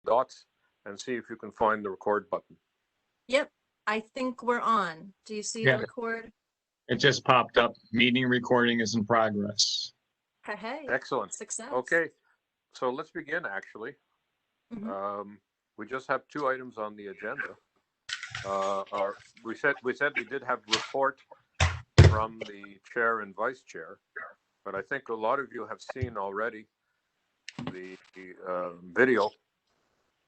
dots and see if you can find the record button. Yep, I think we're on. Do you see the record? It just popped up. Meeting recording is in progress. Hey, excellent. Success. Okay, so let's begin. Actually, we just have 2 items on the agenda. We said we did have report from the chair and vice chair, but I think a lot of you have seen already the video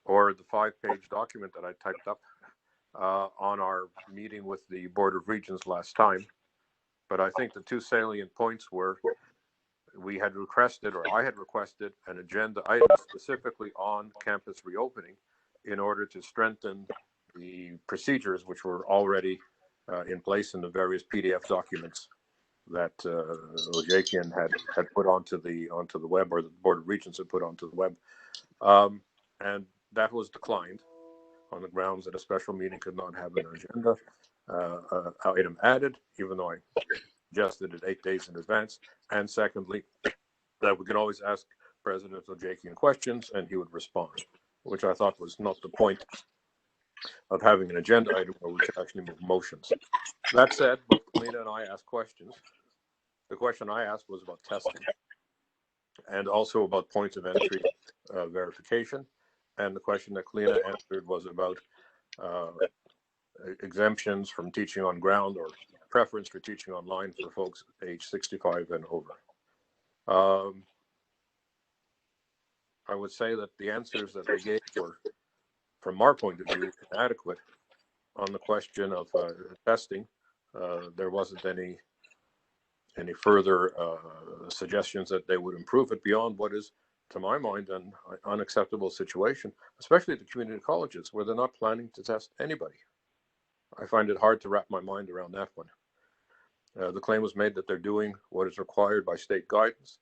or the 5-page document that I typed up on our meeting with the Board of Regents last time. But I think the 2 salient points were we had requested, or I had requested, an agenda item specifically on campus reopening in order to strengthen the procedures which were already in place in the various PDF documents that Ojakian had put onto the web, or the Board of Regents had put onto the web. And that was declined on the grounds that a special meeting could not have an agenda item added, even though I suggested it 8 days in advance. And secondly, that we could always ask President Ojakian questions and he would respond, which I thought was not the point of having an agenda item where we could actually move motions. That said, both Lena and I asked questions. The question I asked was about testing and also about points of entry verification. And the question that Lena answered was about exemptions from teaching on ground or preference for teaching online for folks age 65 and over. I would say that the answers that they gave were, from our point of view, inadequate. On the question of testing, there wasn't any further suggestions that they would improve it beyond what is, to my mind, an unacceptable situation, especially at the community colleges where they're not planning to test anybody. I find it hard to wrap my mind around that one. The claim was made that they're doing what is required by state guidance.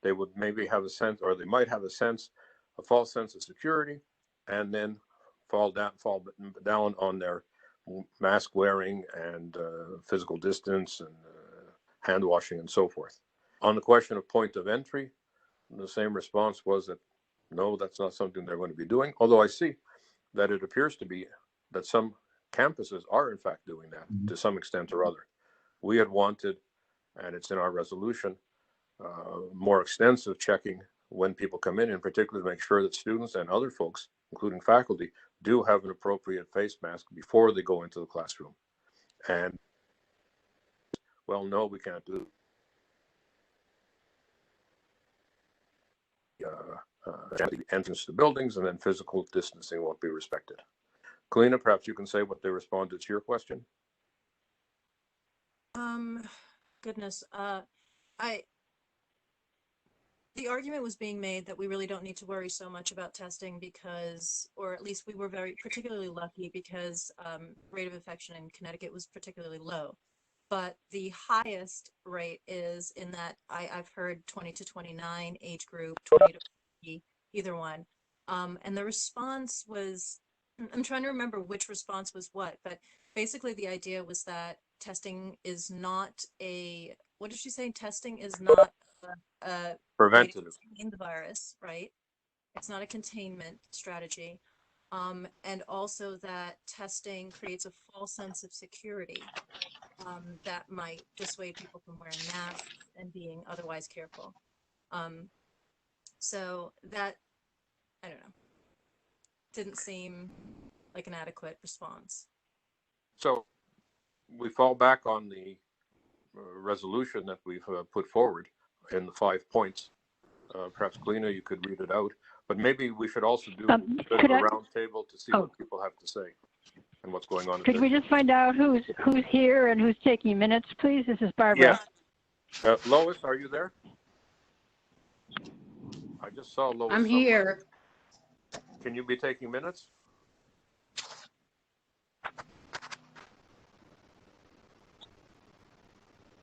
They would maybe have a sense, or they might have a false sense of security, and then fall down on their mask wearing and physical distance and hand washing and so forth. On the question of point of entry, the same response was that no, that's not something they're going to be doing. Although I see that it appears to be that some campuses are in fact doing that to some extent or other. We had wanted, and it's in our resolution, more extensive checking when people come in particular to make sure that students and other folks, including faculty, do have an appropriate face mask before they go into the classroom. And, well, no, we can't do the entrance to buildings, and then physical distancing won't be respected. Kalina, perhaps you can say what they responded to your question. Goodness, the argument was being made that we really don't need to worry so much about testing because, or at least we were particularly lucky because rate of infection in Connecticut was particularly low. But the highest rate is in that I've heard 20 to 29 age group, 20 to 40, either one. And the response was, I'm trying to remember which response was what, but basically the idea was that testing is not a, what did she say? Testing is not a preventative in the virus, right? It's not a containment strategy. And also that testing creates a false sense of security that might dissuade people from wearing masks and being otherwise careful. So that, I don't know, didn't seem like an adequate response. So we fall back on the resolution that we've put forward in the 5 points. Perhaps Kalina, you could read it out, but maybe we should also do a bit of a round table to see what people have to say and what's going on. Could we just find out who's here and who's taking minutes, please? This is Barbara. Yes. Lois, are you there? I just saw Lois. I'm here. Can you be taking minutes?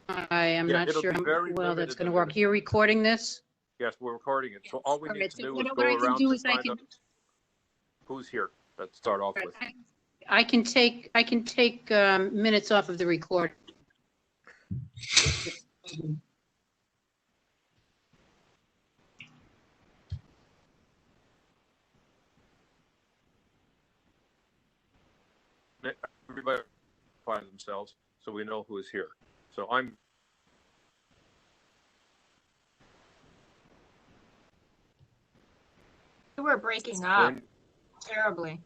I am not sure how well that's going to work. You're recording this? Yes, we're recording it. So all we need to do is what go I can around do to is I find can, out who's here. Let's start off with. I can take minutes off of the record. themselves so we know who is here. So You were breaking up terribly.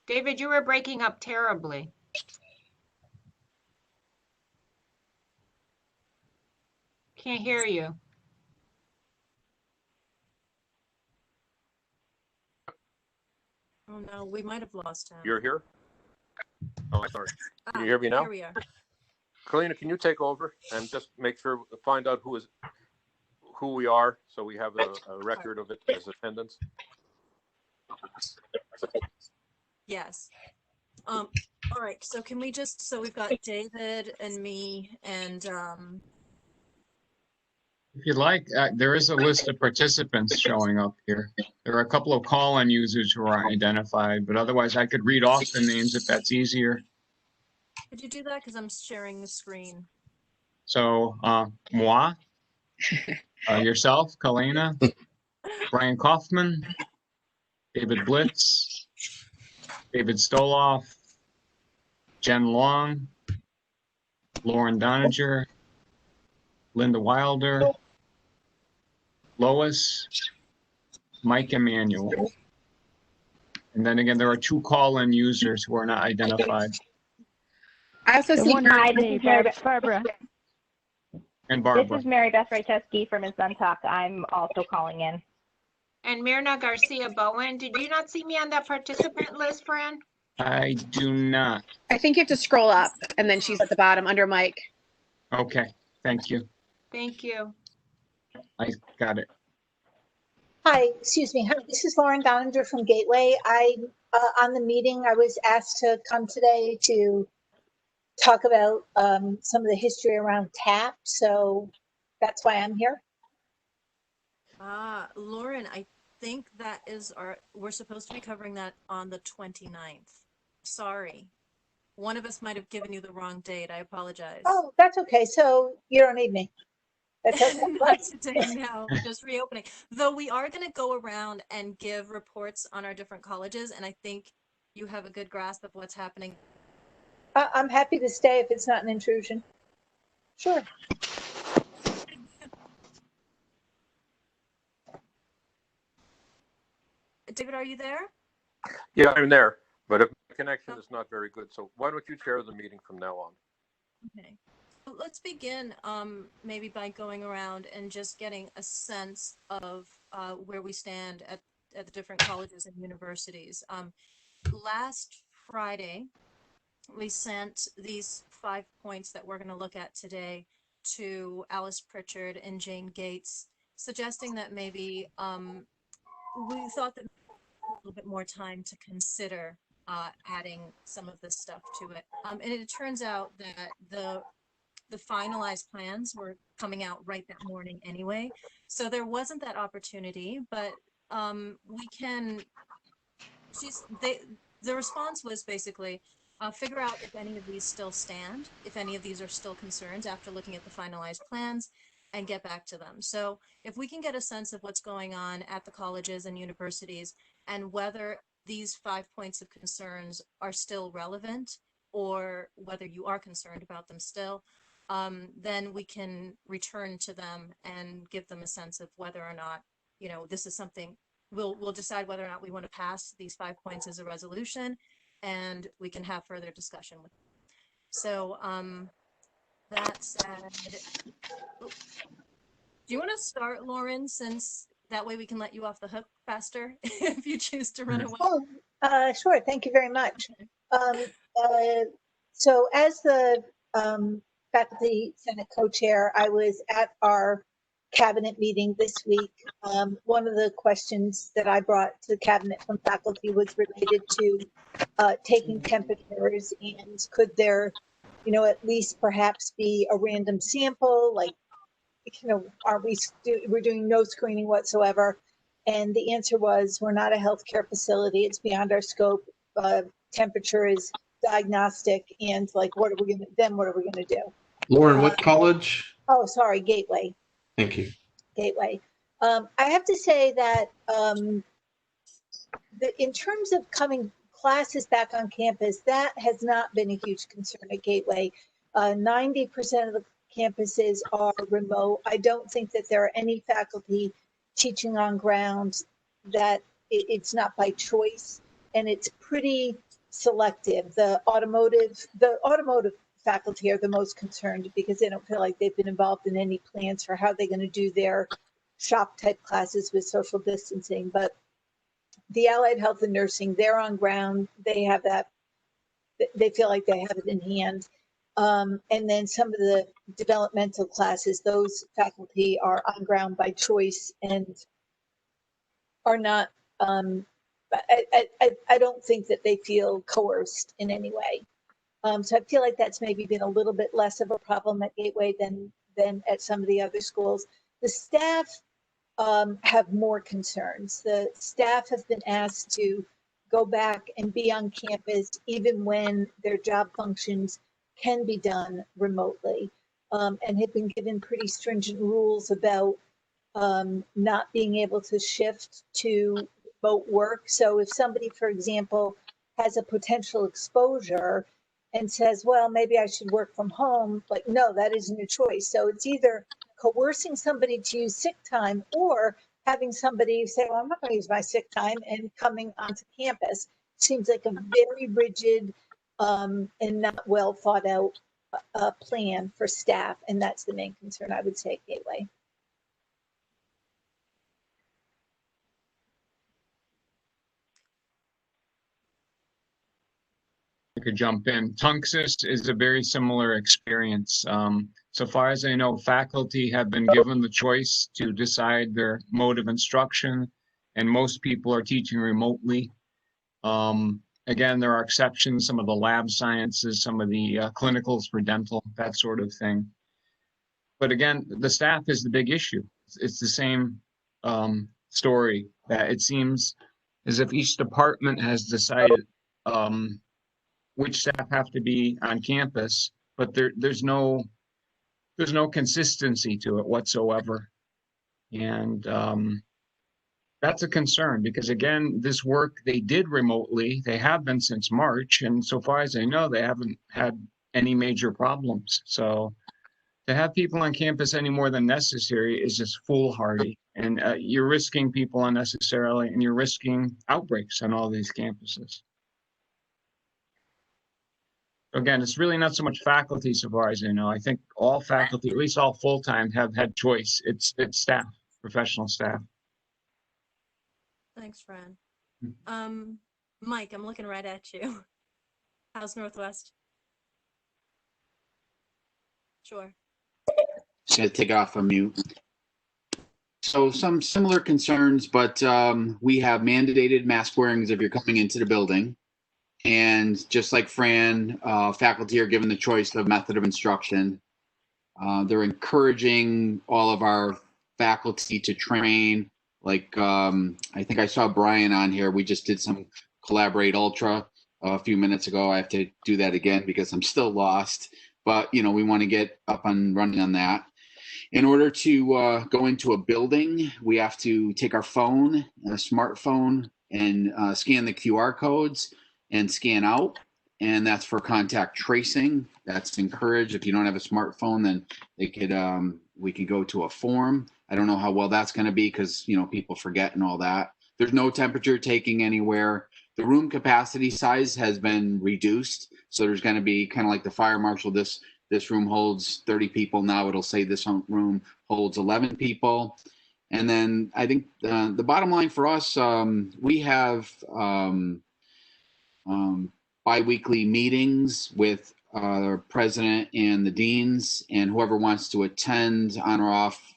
David, you were breaking up terribly. Can't hear you. Oh no, we might have lost him. You're here? Oh, I'm sorry. Can you hear me now? Here we are. Kalina, can you take over and just make sure, find out who we are, so we have a record of it as attendance? Yes. All right. So can we so we've got David and me and If you'd like, there is a list of participants showing up here. There are a couple of call-in users who are identified, but otherwise I could read off the names if that's easier. could you do that? Because I'm sharing the screen. So, moi, yourself, Kalina, Brian Kaufman, David Blitz, David Stoloff, Jen Long, Lauren Doninger, Linda Wilder, Lois, Mike Emanuel. And then again, there are 2 call-in users who are not identified. I also see Barbara. And Barbara. This is Mary Beth Rajewski from Insuntuck. I'm also calling in. And Myrna Garcia Bowen, did you not see me on that participant list, Fran? I do not. I think you have to scroll up, and then she's at the bottom under Mike. Okay, thank you. Thank you. I got it. Hi, excuse me. Hi, this is Lauren Doninger from Gateway. On the meeting, I was asked to come today to talk about some of the history around TAP, so that's why I'm here. Lauren, I think that is we're supposed to be covering that on the 29th. Sorry. One of us might have given you the wrong date. I apologize. Oh, that's okay. So you don't need me. That's okay. Not today, no, just reopening. Though we are going to go around and give reports on our different colleges, and I think you have a good grasp of what's happening. I'm happy to stay if it's not an intrusion. Sure. David, are you there? Yeah, I'm there, but if the connection is not very good, so why don't you chair the meeting from now on? Okay. Let's begin maybe by going around and just getting a sense of where we stand at the different colleges and universities. Last Friday, we sent these 5 points that we're going to look at today to Alice Pritchard and Jane Gates, suggesting that maybe we thought that a little bit more time to consider adding some of this stuff to it. And it turns out that the finalized plans were coming out right that morning anyway. So there wasn't that opportunity, but we can, the response was basically figure out if any of these still stand, if any of these are still concerns after looking at the finalized plans, and get back to them. So if we can get a sense of what's going on at the colleges and universities and whether these 5 points of concerns are still relevant or whether you are concerned about them still, then we can return to them and give them a sense of whether or not, you know, this is something we'll decide whether or not we want to pass these 5 points as a resolution, and we can have further discussion with them. So that said, do you want to start, Lauren, since that way we can let you off the hook faster if you choose to run away? Oh, sure. Thank you very much. So as the Faculty Senate co-chair, I was at our cabinet meeting this week. One of the questions that I brought to the cabinet from faculty was related to taking temperatures, and could there, you know, at least perhaps be a random sample, like, you know, we're doing no screening whatsoever? And the answer was, we're not a healthcare facility. It's beyond our scope. Temperature is diagnostic, and like, what are we going to do? Lauren, what college? Oh, sorry, Gateway. Thank you. Gateway. I have to say that in terms of coming classes back on campus, that has not been a huge concern at Gateway. 90% of the campuses are remote. I don't think that there are any faculty teaching on ground that it's not by choice, and it's pretty selective. The automotive faculty are the most concerned because they don't feel like they've been involved in any plans for how they're going to do their shop type classes with social distancing. But the allied health and nursing, they're on ground. They have that. They feel like they have it in hand. And then some of the developmental classes, those faculty are on ground by choice and are not, I don't think that they feel coerced in any way. So I feel like that's maybe been a little bit less of a problem at Gateway than at some of the other schools. The staff have more concerns. The staff have been asked to go back and be on campus even when their job functions can be done remotely, and have been given pretty stringent rules about not being able to shift to remote work. So if somebody, for example, has a potential exposure and says, well, maybe I should work from home, like, no, that isn't a choice. So it's either coercing somebody to use sick time or having somebody say, well, I'm not going to use my sick time, and coming onto campus. Seems like a very rigid and not well thought out plan for staff. And that's the main concern I would say at Gateway. I could jump in. Tunxis is a very similar experience. So far as I know, faculty have been given the choice to decide their mode of instruction, and most people are teaching remotely. Again, there are exceptions, some of the lab sciences, some of the clinicals for dental, that sort of thing. But again, the staff is the big issue. It's the same story, that it seems as if each department has decided which staff have to be on campus, but there's no consistency to it whatsoever. And that's a concern because, again, this work they did remotely. They have been since March, and so far as I know, they haven't had any major problems. So to have people on campus any more than necessary is just foolhardy, and you're risking people unnecessarily, and you're risking outbreaks on all these campuses. Again, it's really not so much faculty so far as I know. I think all faculty, at least all full-time, have had choice. It's staff, professional staff. Thanks, Fran. Mike, I'm looking right at you. How's Northwest? Sure. Just gonna take it off of mute. So some similar concerns, but we have mandated mask wearings if you're coming into the building. And just like Fran, faculty are given the choice of method of instruction. They're encouraging all of our faculty to train. Like, I think I saw Brian on here. We just did some Collaborate Ultra a few minutes ago. I have to do that again because I'm still lost. But, you know, we want to get up and running on that. In order to go into a building, we have to take our phone, a smartphone, and scan the QR codes and scan out. And that's for contact tracing. That's encouraged. If you don't have a smartphone, then they could we could go to a form. I don't know how well that's going to be because, you know, people forget and all that. There's no temperature taking anywhere. The room capacity size has been reduced. So there's going to be kind of like the fire marshal. This room holds 30 people. Now it'll say this room holds 11 people. And then I think the bottom line for us, we have bi-weekly meetings with our president and the deans, and whoever wants to attend on or off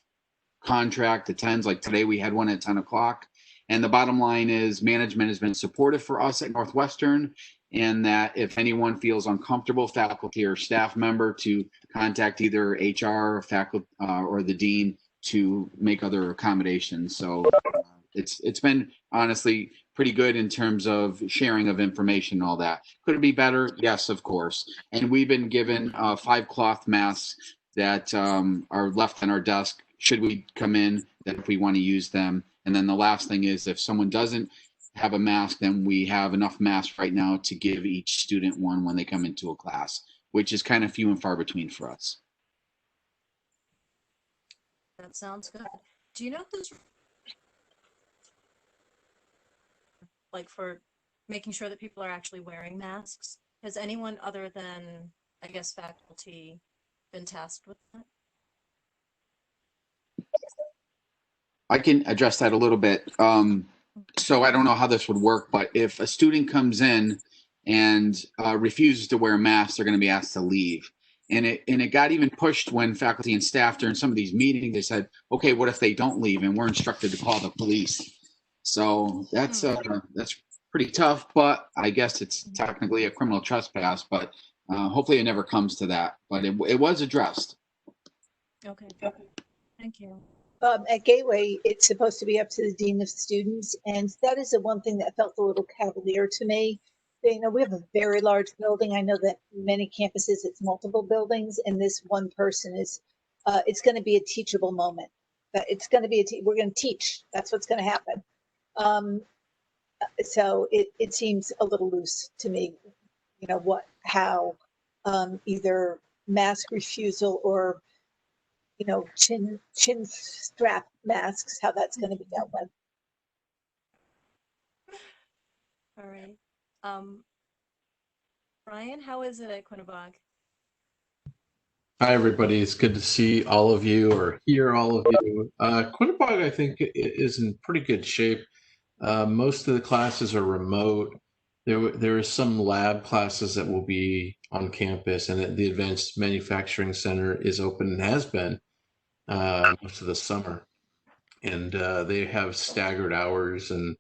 contract attends. Like today we had one at 10 o'clock. And the bottom line is management has been supportive for us at Northwestern, and that if anyone feels uncomfortable, faculty or staff member, to contact either HR, faculty, or the dean to make other accommodations. So it's been honestly pretty good in terms of sharing of information and all that. Could it be better? Yes, of course. And we've been given 5 cloth masks that are left on our desk should we come in, that if we want to use them. And then the last thing is if someone doesn't have a mask, then we have enough masks right now to give each student one when they come into a class, which is kind of few and far between for us. That sounds good. Do you know who's like for making sure that people are actually wearing masks? Has anyone other than, I guess, faculty been tasked with that? I can address that a little bit. So I don't know how this would work, but if a student comes in and refuses to wear a mask, they're going to be asked to leave. And it got even pushed when faculty and staff during some of these meetings, they said, okay, what if they don't leave? And we're instructed to call the police. So that's pretty tough, but I guess it's technically a criminal trespass, but hopefully it never comes to that. But it was addressed. Okay, thank you. At Gateway, it's supposed to be up to the dean of students, and that is the one thing that felt a little cavalier to me. You know, we have a very large building. I know that many campuses, it's multiple buildings, and this one person is, it's going to be a teachable moment. It's going to be we're going to teach. That's what's going to happen. So it seems a little loose to me. You know how either mask refusal or chin strap masks, how that's going to be dealt with. All right. Brian, how is it at Quinnebog? Hi, everybody. It's good to see all of you or hear all of you. Quinnebog, I think, is in pretty good shape. Most of the classes are remote. There are some lab classes that will be on campus, and the Advanced Manufacturing Center is open and has been most of the summer. And they have staggered hours and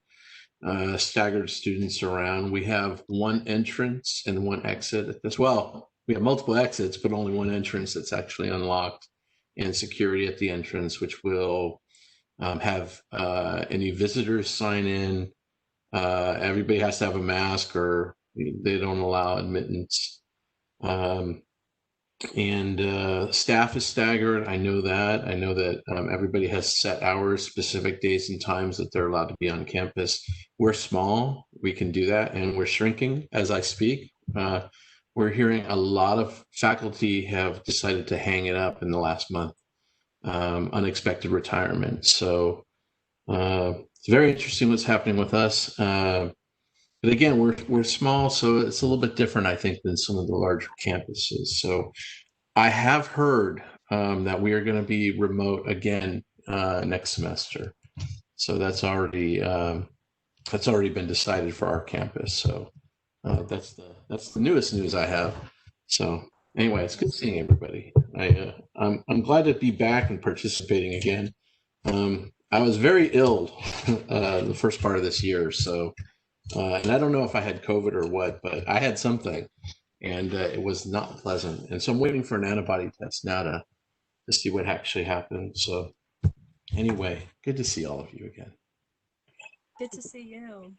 staggered students around. We have one entrance and one exit as well. We have multiple exits, but only one entrance that's actually unlocked, and security at the entrance, which will have any visitors sign in. Everybody has to have a mask or they don't allow admittance. Staff is staggered. I know that. I know that everybody has set hours, specific days and times that they're allowed to be on campus. We're small. We can do that, and we're shrinking as I speak. We're hearing a lot of faculty have decided to hang it up in the last month. Unexpected retirement. So it's very interesting what's happening with us. But again, we're small, so it's a little bit different, I think, than some of the larger campuses. So I have heard that we are going to be remote again next semester. So that's already been decided for our campus. So that's the newest news I have. So anyway, it's good seeing everybody. I'm glad to be back and participating again. I was very ill the first part of this year, so and I don't know if I had COVID or what, but I had something, and it was not pleasant. And so I'm waiting for an antibody test now to see what actually happened. So anyway, good to see all of you again. Good to see you.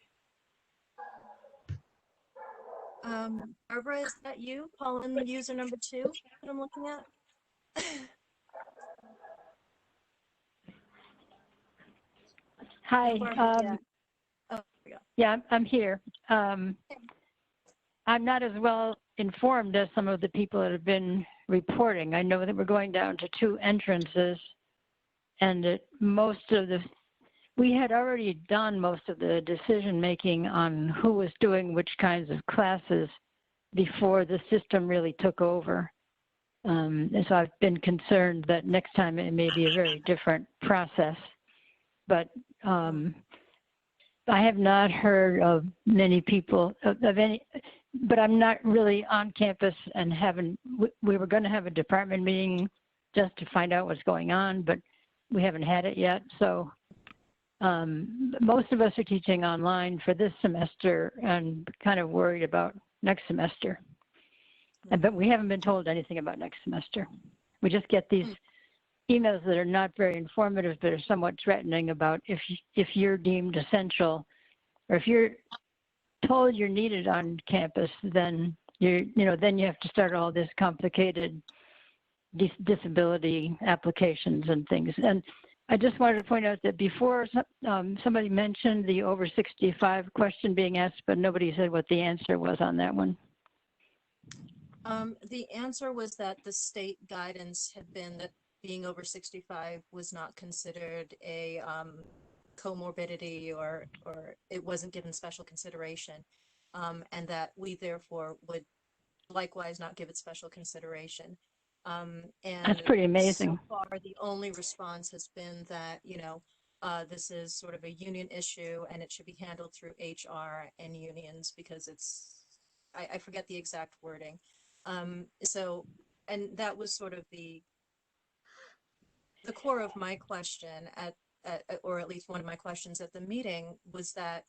Barbara, is that you? Pollen user number 2 that I'm looking at? Hi. Yeah, I'm here. I'm not as well informed as some of the people that have been reporting. I know that we're going down to 2 entrances, and that we had already done most of the decision making on who was doing which kinds of classes before the system really took over. And so I've been concerned that next time it may be a very different process. But I have not heard of many people of any, but I'm not really on campus and we were going to have a department meeting just to find out what's going on, but we haven't had it yet. So most of us are teaching online for this semester and kind of worried about next semester. But we haven't been told anything about next semester. We just get these emails that are not very informative, but are somewhat threatening about if you're deemed essential, or if you're told you're needed on campus, then then you have to start all this complicated disability applications and things. And I just wanted to point out that before somebody mentioned the over 65 question being asked, but nobody said what the answer was on that one. The answer was that the state guidance had been that being over 65 was not considered a comorbidity or it wasn't given special consideration, and that we therefore would likewise not give it special consideration. And that's pretty amazing. So far, the only response has been that, this is sort of a union issue and it should be handled through HR and unions because it's, I forget the exact wording. And that was sort of the core of my question or at least one of my questions at the meeting was that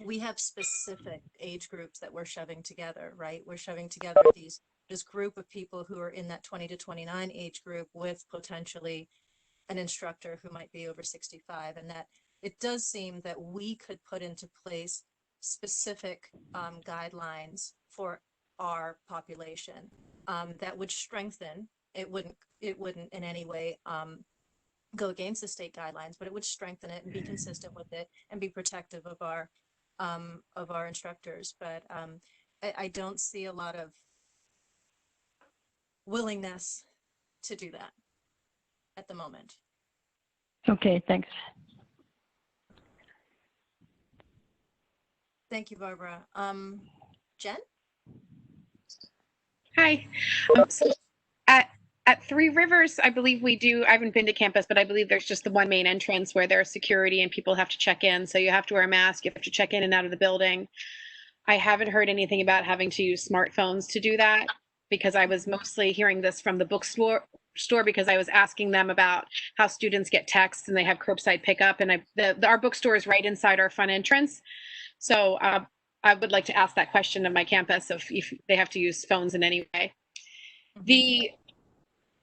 we have specific age groups that we're shoving together, right? We're shoving together this group of people who are in that 20 to 29 age group with potentially an instructor who might be over 65, and that it does seem that we could put into place specific guidelines for our population that would strengthen. It wouldn't in any way go against the state guidelines, but it would strengthen it and be consistent with it and be protective of our instructors. But I don't see a lot of willingness to do that at the moment. Okay, thanks. Thank you, Barbara. Jen? Hi. So at Three Rivers, I believe we do, I haven't been to campus, but I believe there's just the one main entrance where there's security and people have to check in. So you have to wear a mask, you have to check in and out of the building. I haven't heard anything about having to use smartphones to do that because I was mostly hearing this from the bookstore because I was asking them about how students get texts and they have curbside pickup, and our bookstore is right inside our front entrance. So I would like to ask that question of my campus if they have to use phones in any way. The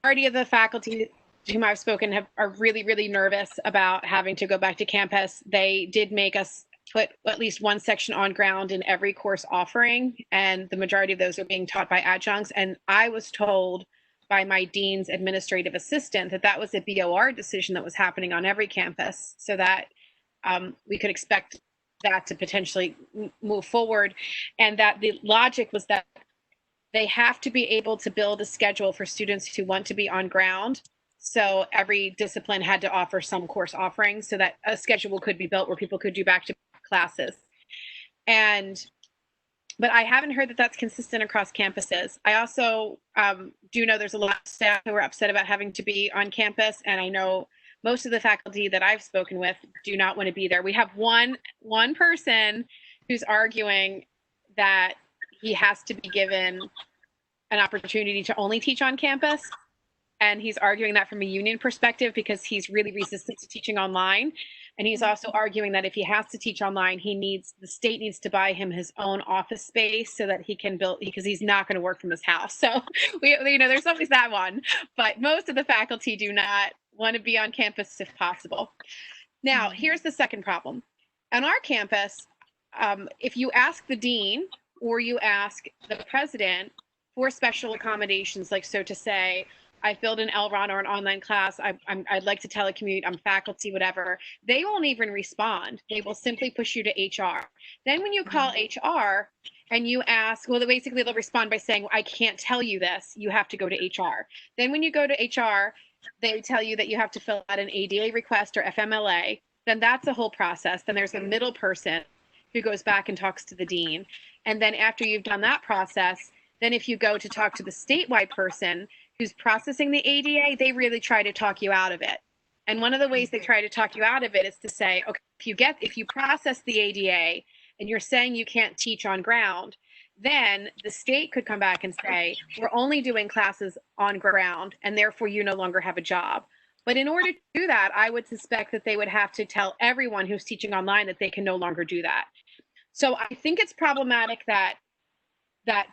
majority of the faculty to whom I've spoken are really, really nervous about having to go back to campus. They did make us put at least one section on ground in every course offering, and the majority of those are being taught by adjuncts. And I was told by my dean's administrative assistant that was a BOR decision that was happening on every campus, so that we could expect that to potentially move forward, and that the logic was that they have to be able to build a schedule for students who want to be on ground. So every discipline had to offer some course offerings so that a schedule could be built where people could do back-to-back classes. But I haven't heard that that's consistent across campuses. I also do know there's a lot of staff who are upset about having to be on campus, and I know most of the faculty that I've spoken with do not want to be there. We have one person who's arguing that he has to be given an opportunity to only teach on campus. And he's arguing that from a union perspective because he's really resistant to teaching online. And he's also arguing that if he has to teach online, the state needs to buy him his own office space so that he can build, because he's not going to work from his house. So there's always that one. But most of the faculty do not want to be on campus if possible. Now, here's the second problem. On our campus, if you ask the dean or you ask the president for special accommodations, like so to say, I filled an LRON or an online class, I'd like to telecommute, I'm faculty, whatever, they won't even respond. They will simply push you to HR. Then when you call HR and you ask, well, basically they'll respond by saying, well, I can't tell you this, you have to go to HR. Then when you go to HR, they tell you that you have to fill out an ADA request or FMLA. Then that's a whole process. Then there's a middle person who goes back and talks to the dean. And then after you've done that process, then if you go to talk to the statewide person who's processing the ADA, they really try to talk you out of it. And one of the ways they try to talk you out of it is to say, okay, if you process the ADA and you're saying you can't teach on ground, then the state could come back and say, we're only doing classes on ground and therefore you no longer have a job. But in order to do that, I would suspect that they would have to tell everyone who's teaching online that they can no longer do that. So I think it's problematic that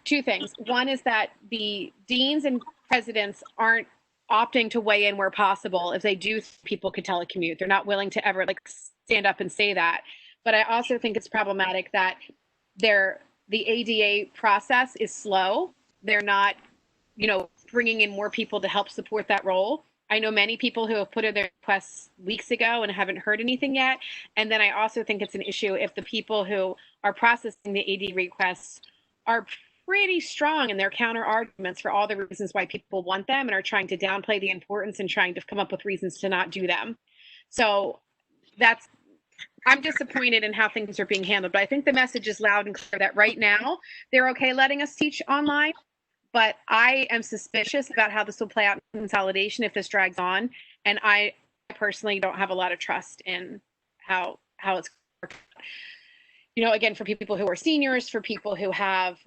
two things. One is that the deans and presidents aren't opting to weigh in where possible. If they do, people could telecommute. They're not willing to ever stand up and say that. But I also think it's problematic that the ADA process is slow. They're not, bringing in more people to help support that role. I know many people who have put in their requests weeks ago and haven't heard anything yet. And then I also think it's an issue if the people who are processing the AD requests are pretty strong in their counter arguments for all the reasons why people want them and are trying to downplay the importance and trying to come up with reasons to not do them. So I'm disappointed in how things are being handled, but I think the message is loud and clear that right now they're okay letting us teach online. But I am suspicious about how this will play out in consolidation if this drags on. And I personally don't have a lot of trust in how it's working. You know, again, for people who are seniors, for people who have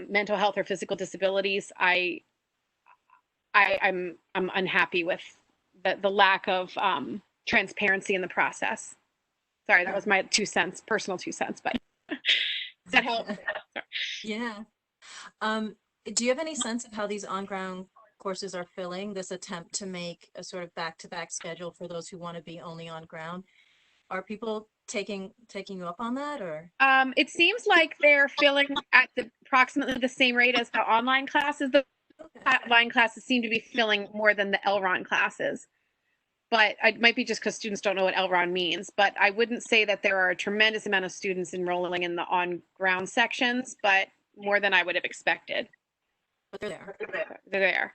mental health or physical disabilities, I'm unhappy with the lack of transparency in the process. Sorry, that was my 2 cents, personal 2 cents, but does that help? Yeah. Do you have any sense of how these on-ground courses are filling, this attempt to make a sort of back-to-back schedule for those who want to be only on ground? Are people taking you up on that, or? It seems like they're filling at approximately the same rate as the online classes. The online classes seem to be filling more than the LRON classes. But it might be just because students don't know what LRON means. But I wouldn't say that there are a tremendous amount of students enrolling in the on-ground sections, but more than I would have expected. But they're there. They're there.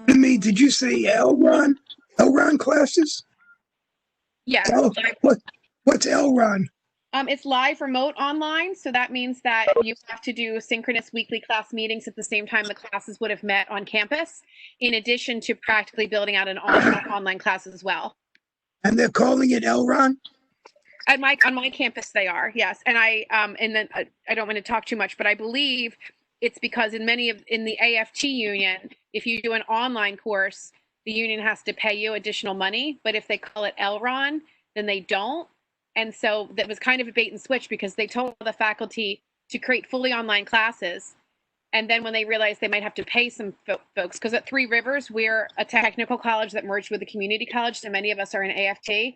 Me, did you say LRON? LRON classes? Yes. What's LRON? It's live remote online. So that means that you have to do synchronous weekly class meetings at the same time the classes would have met on campus, in addition to practically building out an online class as well. And they're calling it LRON? On my campus, they are, yes. And I don't want to talk too much, but I believe it's because in the AFT union, if you do an online course, the union has to pay you additional money. But if they call it LRON, then they don't. And so that was kind of a bait and switch because they told the faculty to create fully online classes. And then when they realized they might have to pay some folks, because at Three Rivers, we're a technical college that merged with a community college, so many of us are in AFT.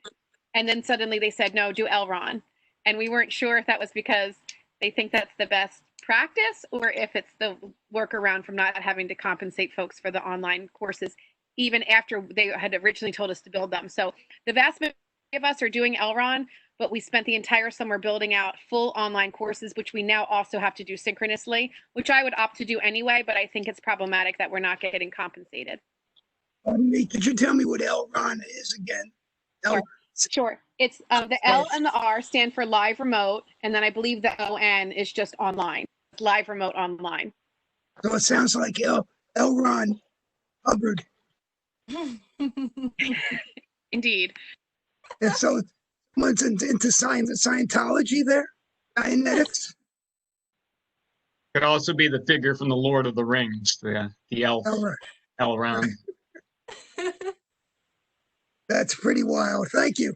And then suddenly they said, no, do LRON. And we weren't sure if that was because they think that's the best practice or if it's the workaround from not having to compensate folks for the online courses, even after they had originally told us to build them. So the vast majority of us are doing LRON, but we spent the entire summer building out full online courses, which we now also have to do synchronously, which I would opt to do anyway, but I think it's problematic that we're not getting compensated. Could you tell me what LRON is again? Sure. It's the L and the R stand for live remote, and then I believe the ON is just online. It's live remote online. So it sounds like Ron Hubbard. Indeed. And so someone's into Scientology there? Dianetics? Could also be the figure from the Lord of the Rings, the elf, Elrond. That's pretty wild. Thank you.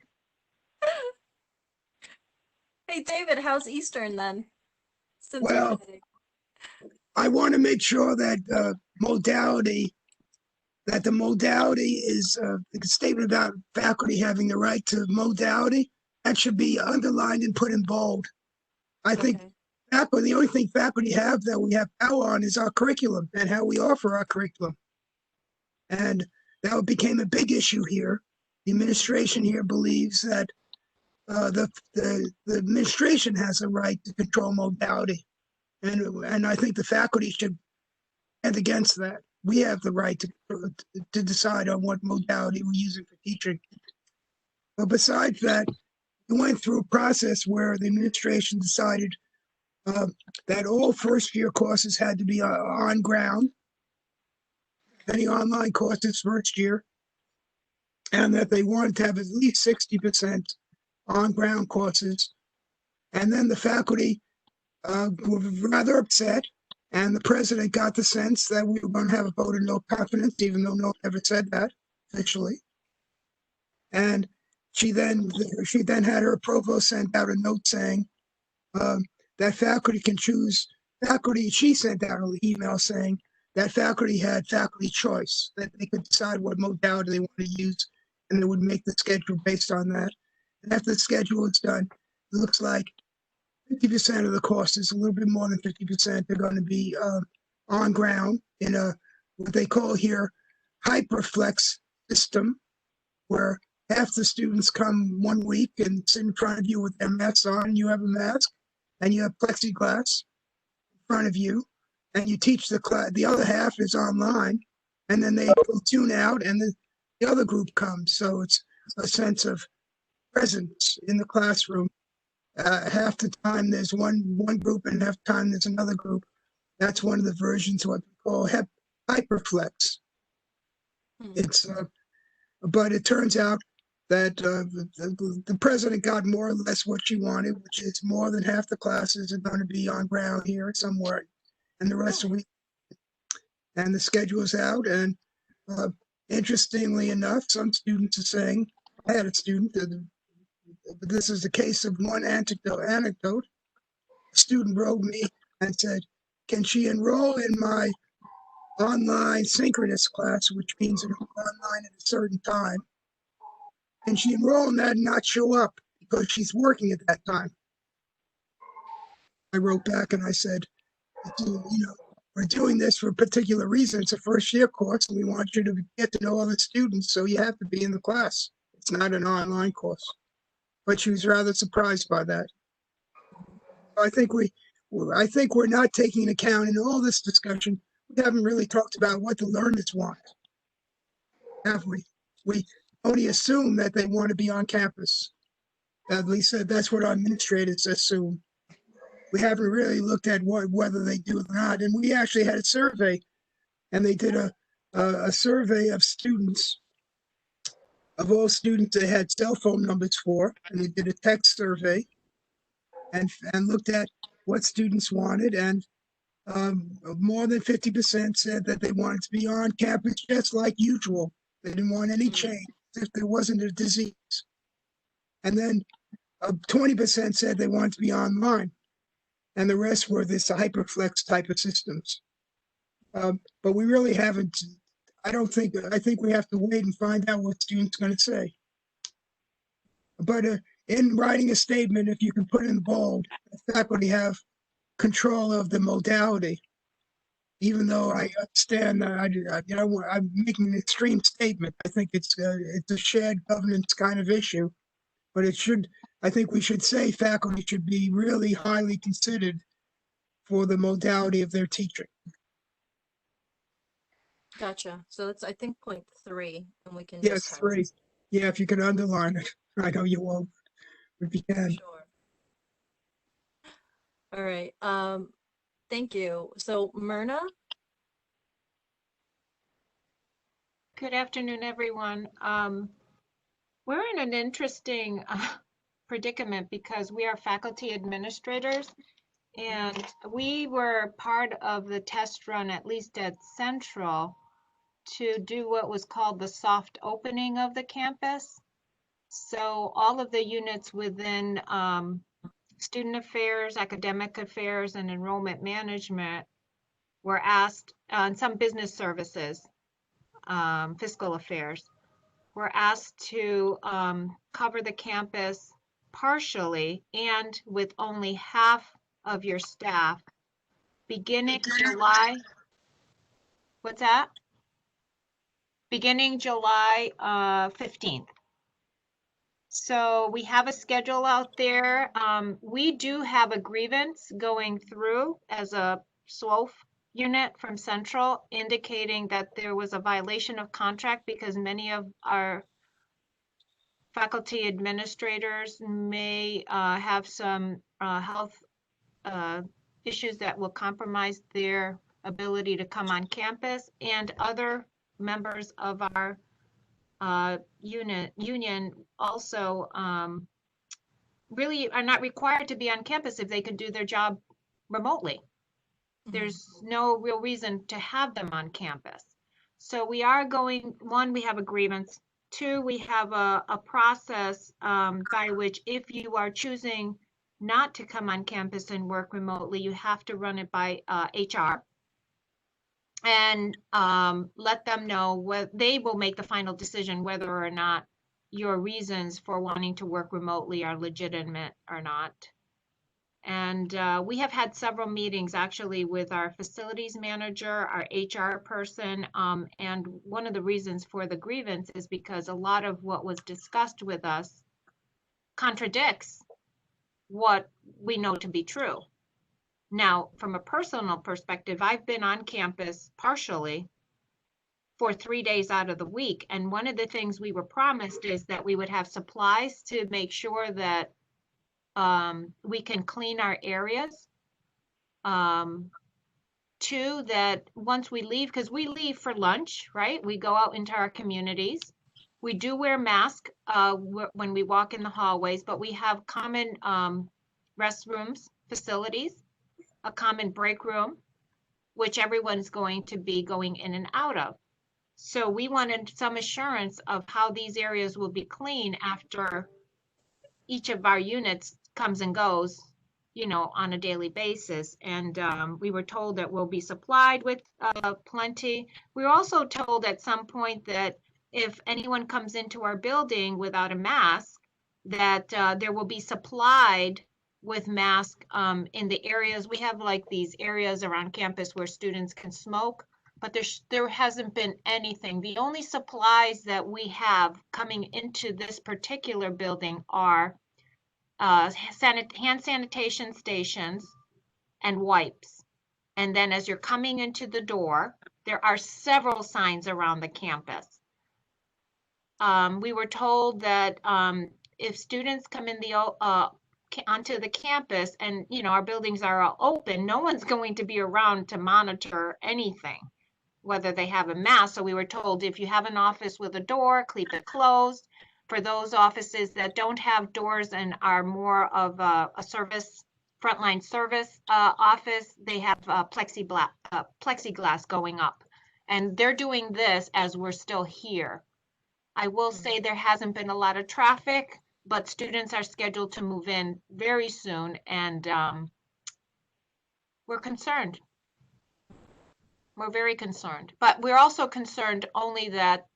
Hey, David, how's Eastern then? Well, I want to make sure that the modality is the statement about faculty having the right to modality. That should be underlined and put in bold. I think faculty, the only thing faculty have that we have power on is our curriculum and how we offer our curriculum. And that became a big issue here. The administration here believes that the administration has a right to control modality. And I think the faculty should stand against that. We have the right to decide on what modality we're using for teaching. But besides that, we went through a process where the administration decided that all first-year courses had to be on ground, any online courses first year, and that they wanted to have at least 60% on-ground courses. And then the faculty were rather upset, and the president got the sense that we were going to have a vote of no confidence, even though no one ever said that officially. And she then had her provost send out a note saying that faculty can choose. She sent out an email saying that faculty had faculty choice, that they could decide what modality they want to use, and they would make the schedule based on that. And after the schedule is done, it looks like 50% of the courses, a little bit more than 50%, are going to be on ground in a what they call here hyperflex system, where half the students come 1 week and sit in front of you with their masks on, and you have a mask, and you have plexiglass in front of you, and you teach the class. The other half is online, and then they tune out, and the other group comes. So it's a sense of presence in the classroom. Half the time there's one group, and half the time there's another group. That's one of the versions of what we call hyperflex. It's but it turns out that the president got more or less what she wanted, which is more than half the classes are going to be on ground here somewhere, and the rest of the week. And the schedule's out. And interestingly enough, some students are saying, I had a student, but this is the case of one anecdote. A student wrote me and said, can she enroll in my online synchronous class, which means online at a certain time? Can she enroll in that and not show up because she's working at that time? I wrote back and I said, we're doing this for a particular reason. It's a first year course, and we want you to get to know other students, so you have to be in the class. It's not an online course. But she was rather surprised by that. I think we're not taking account in all this discussion. We haven't really talked about what the learners want, have we? We only assume that they want to be on campus. At least that's what our administrators assume. We haven't really looked at whether they do or not. And we actually had a survey, and they did a survey of students, of all students they had cell phone numbers for, and they did a text survey and looked at what students wanted. And more than 50% said that they wanted to be on campus just like usual. They didn't want any change if there wasn't a disease. And then 20% said they wanted to be online. And the rest were this hyperflex type of systems. But we really haven't, I think we have to wait and find out what students are going to say. But in writing a statement, if you can put in bold, the faculty have control of the modality. Even though I understand that I'm making an extreme statement. I think it's a shared governance kind of issue, but I think we should say faculty should be really highly considered for the modality of their teaching. Gotcha. So that's, I think, point 3, and we can. Yes, 3. Yeah, if you can underline it. I know you won't, if you can. Sure. All right. Thank you. So Myrna? Good afternoon, everyone. We're in an interesting predicament because we are faculty administrators, and we were part of the test run, at least at Central, to do what was called the soft opening of the campus. So all of the units within student affairs, academic affairs, and enrollment management were asked, and some business services, fiscal affairs, were asked to cover the campus partially and with only half of your staff beginning July. What's that? Beginning July 15th. So we have a schedule out there. We do have a grievance going through as a SWOF unit from Central indicating that there was a violation of contract because many of our faculty administrators may have some health issues that will compromise their ability to come on campus, and other members of our union also really are not required to be on campus if they can do their job remotely. There's no real reason to have them on campus. So we are going, 1, we have a grievance. 2, we have a process by which if you are choosing not to come on campus and work remotely, you have to run it by HR and let them know what they will make the final decision whether or not your reasons for wanting to work remotely are legitimate or not. And we have had several meetings actually with our facilities manager, our HR person. And one of the reasons for the grievance is because a lot of what was discussed with us contradicts what we know to be true. Now, from a personal perspective, I've been on campus partially for 3 days out of the week. And one of the things we were promised is that we would have supplies to make sure that we can clean our areas. Two, that once we leave, because we leave for lunch, right? We go out into our communities. We do wear masks when we walk in the hallways, but we have common restrooms, facilities, a common break room, which everyone's going to be going in and out of. So we wanted some assurance of how these areas will be clean after each of our units comes and goes, you know, on a daily basis. And we were told that we'll be supplied with plenty. We were also told at some point that if anyone comes into our building without a mask, that there will be supplied with masks in the areas. We have like these areas around campus where students can smoke, but there hasn't been anything. The only supplies that we have coming into this particular building are hand sanitation stations and wipes. And then as you're coming into the door, there are several signs around the campus. We were told that if students come in onto the campus and, you know, our buildings are all open, no one's going to be around to monitor anything, whether they have a mask. So we were told if you have an office with a door, keep it closed. For those offices that don't have doors and are more of a frontline service office, they have plexiglass going up. And they're doing this as we're still here. I will say there hasn't been a lot of traffic, but students are scheduled to move in very soon, and we're concerned. We're very concerned, but we're also concerned only that,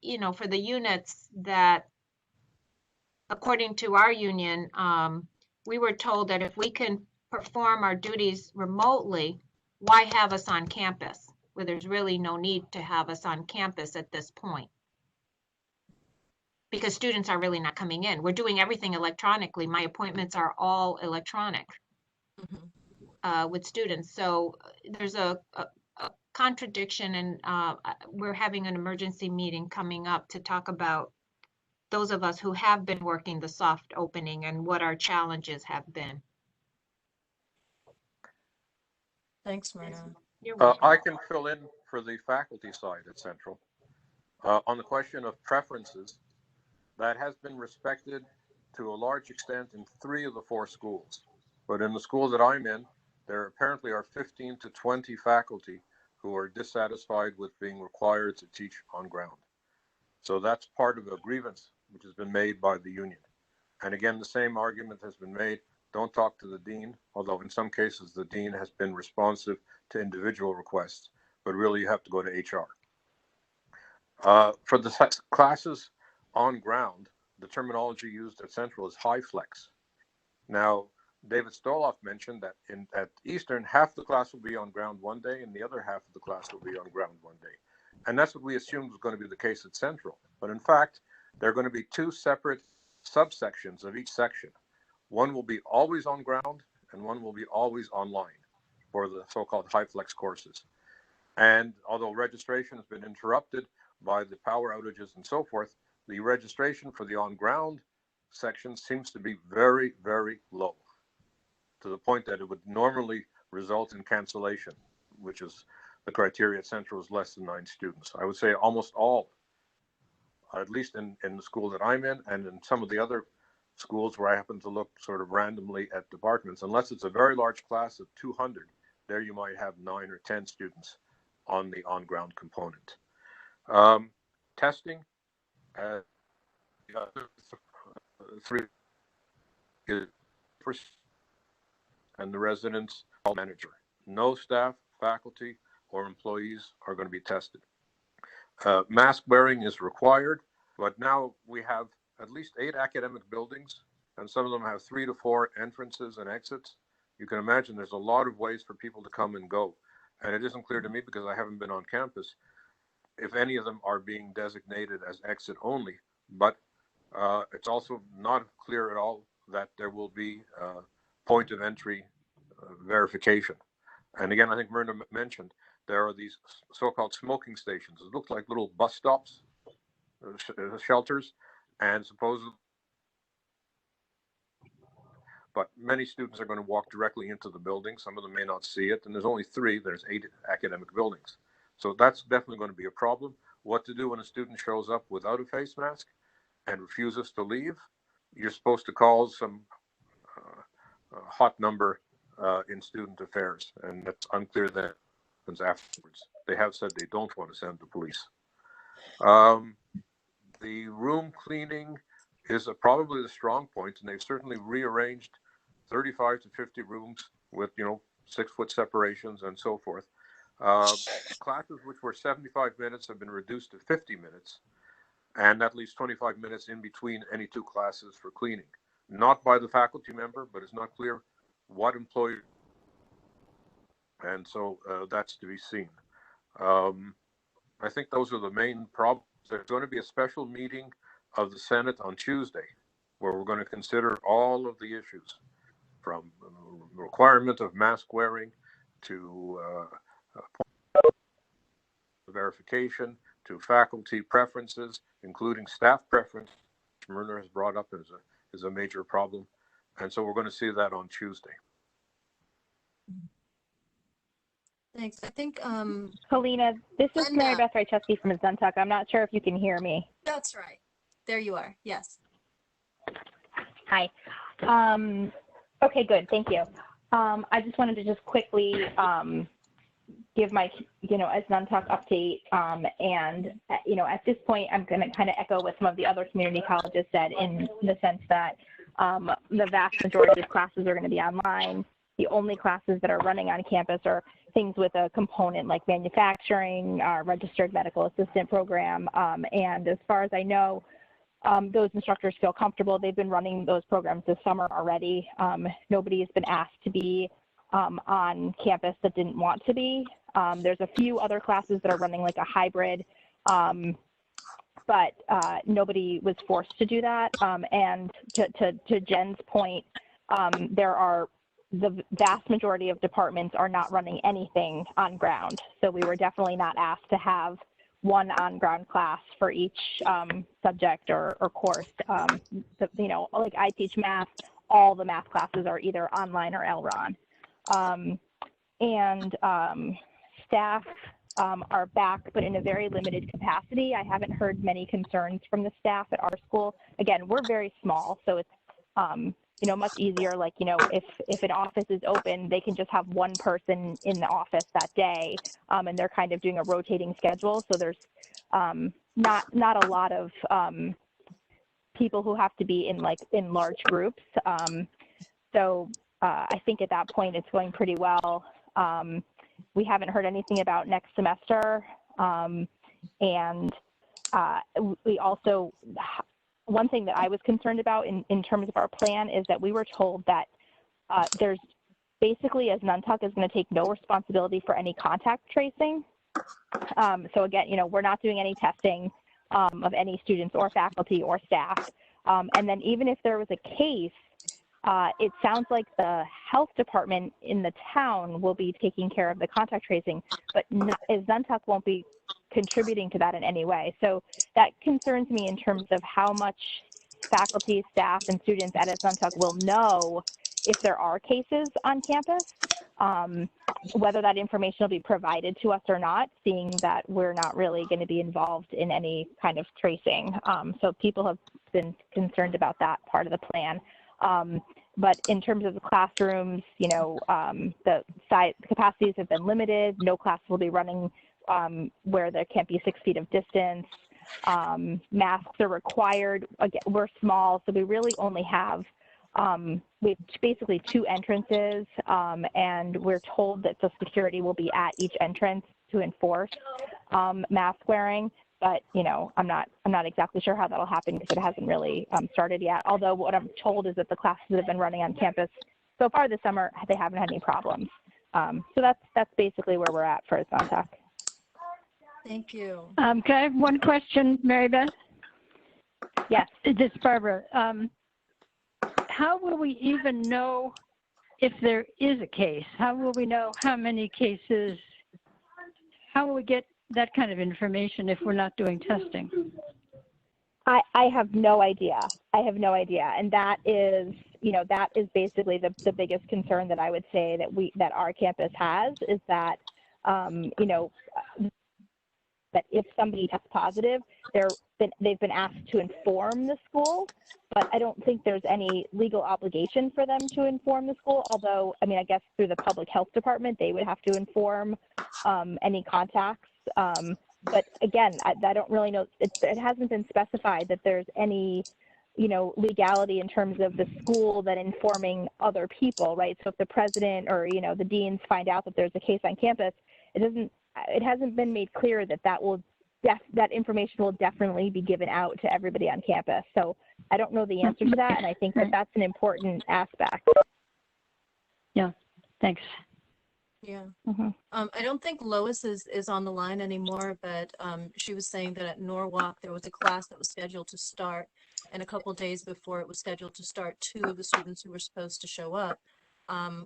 you know, for the units that, according to our union, we were told that if we can perform our duties remotely, why have us on campus, where there's really no need to have us on campus at this point? Because students are really not coming in. We're doing everything electronically. My appointments are all electronic with students. So there's a contradiction, and we're having an emergency meeting coming up to talk about those of us who have been working the soft opening and what our challenges have been. Thanks, Myrna. I can fill in for the faculty side at Central. On the question of preferences, that has been respected to a large extent in 3 of the 4 schools. But in the school that I'm in, there apparently are 15 to 20 faculty who are dissatisfied with being required to teach on ground. So that's part of a grievance which has been made by the union. And again, the same argument has been made, don't talk to the dean, although in some cases the dean has been responsive to individual requests, but really you have to go to HR. For the classes on ground, the terminology used at Central is high flex. Now, David Stoloff mentioned that at Eastern, half the class will be on ground one day and the other half of the class will be on ground one day. And that's what we assumed was going to be the case at Central. But in fact, there are going to be 2 separate subsections of each section. One will be always on ground and one will be always online for the so-called high flex courses. And although registration has been interrupted by the power outages and so forth, the registration for the on-ground section seems to be very, very low, to the point that it would normally result in cancellation, which is the criteria at Central is less than 9 students. I would say almost all, at least in the school that I'm in and in some of the other schools where I happen to look sort of randomly at departments, unless it's a very large class of 200, there you might have 9 or 10 students on the on-ground component. Testing, 3, and the residents manager. No staff, faculty, or employees are going to be tested. Mask wearing is required, but now we have at least 8 academic buildings and some of them have 3 to 4 entrances and exits. You can imagine there's a lot of ways for people to come and go. And it isn't clear to me, because I haven't been on campus, if any of them are being designated as exit only. But it's also not clear at all that there will be point of entry verification. And again, I think Myrna mentioned there are these so-called smoking stations. It looks like little bus stops, shelters, and supposedly, but many students are going to walk directly into the building. Some of them may not see it, and there's only 3. There's 8 academic buildings. So that's definitely going to be a problem. What to do when a student shows up without a face mask and refuses to leave? You're supposed to call some hot number in student affairs, and it's unclear that happens afterwards. They have said they don't want to send the police. The room cleaning is probably the strong point, and they've certainly rearranged 35 to 50 rooms with 6-foot separations and so forth. Classes which were 75 minutes have been reduced to 50 minutes, and at least 25 minutes in between any 2 classes for cleaning. Not by the faculty member, but it's not clear what employer, and so that's to be seen. I think those are the main problems. There's going to be a special meeting of the Senate on Tuesday, where we're going to consider all of the issues, from the requirement of mask wearing to verification to faculty preferences, including staff preference, which Myrna has brought up as a major problem. And so we're going to see that on Tuesday. Thanks. I think Helena, this is Linda. Mary Beth Rychesky from Zentuck. I'm not sure if you can hear me. That's right. There you are. Yes. Hi. Okay, good. Thank you. I just wanted to just quickly give my, as Zentuck update. And, at this point, I'm going to kind of echo what some of the other community colleges said, in the sense that the vast majority of classes are going to be online. The only classes that are running on campus are things with a component like manufacturing, registered medical assistant program. And as far as I know, those instructors feel comfortable. They've been running those programs this summer already. Nobody has been asked to be on campus that didn't want to be. There's a few other classes that are running like a hybrid, but nobody was forced to do that. And to Jen's point, the vast majority of departments are not running anything on ground. So we were definitely not asked to have one on-ground class for each subject or course. Like I teach math, all the math classes are either online or LRON. Staff are back, but in a very limited capacity. I haven't heard many concerns from the staff at our school. Again, we're very small, so it's much easier. Like, if an office is open, they can just have one person in the office that day, and they're kind of doing a rotating schedule. So there's not a lot of people who have to be in large groups. So I think at that point it's going pretty well. We haven't heard anything about next semester, and we also. One thing that I was concerned about in terms of our plan is that we were told that there's basically, as Nantucket is going to take no responsibility for any contact tracing. So again, we're not doing any testing of any students or faculty or staff. And then even if there was a case, it sounds like the health department in the town will be taking care of the contact tracing, but Zentuck won't be contributing to that in any way. So that concerns me in terms of how much faculty, staff, and students at Zentuck will know if there are cases on campus, whether that information will be provided to us or not, seeing that we're not really going to be involved in any kind of tracing. So people have been concerned about that part of the plan. But in terms of the classrooms, the capacities have been limited. No class will be running where there can't be 6 feet of distance. Masks are required. Again, we're small, so we really only have we have basically 2 entrances, and we're told that the security will be at each entrance to enforce mask wearing. but I'm not exactly sure how that'll happen because it hasn't really started yet. Although what I'm told is that the classes that have been running on campus so far this summer, they haven't had any problems. So that's basically where we're at for Zontac. Thank you. Can I have one question, Mary Beth? Yes. This is Barbara. How will we even know if there is a case? How will we know how many cases? How will we get that kind of information if we're not doing testing? I have no idea. I have no idea. And that is, that is basically the biggest concern that I would say that our campus has is that, that if somebody tests positive, they've been asked to inform the school, but I don't think there's any legal obligation for them to inform the school. Although, I guess through the public health department, they would have to inform any contacts. But again, I don't really know. It hasn't been specified that there's any, legality in terms of the school that informing other people, right? So if the president or, the deans find out that there's a case on campus, it hasn't been made clear that that information will definitely be given out to everybody on campus. So I don't know the answer to that, and I think that that's an important aspect. Yeah, thanks. Yeah. I don't think Lois is on the line anymore, but she was saying that at Norwalk there was a class that was scheduled to start, and a couple of days before it was scheduled to start, 2 of the students who were supposed to show up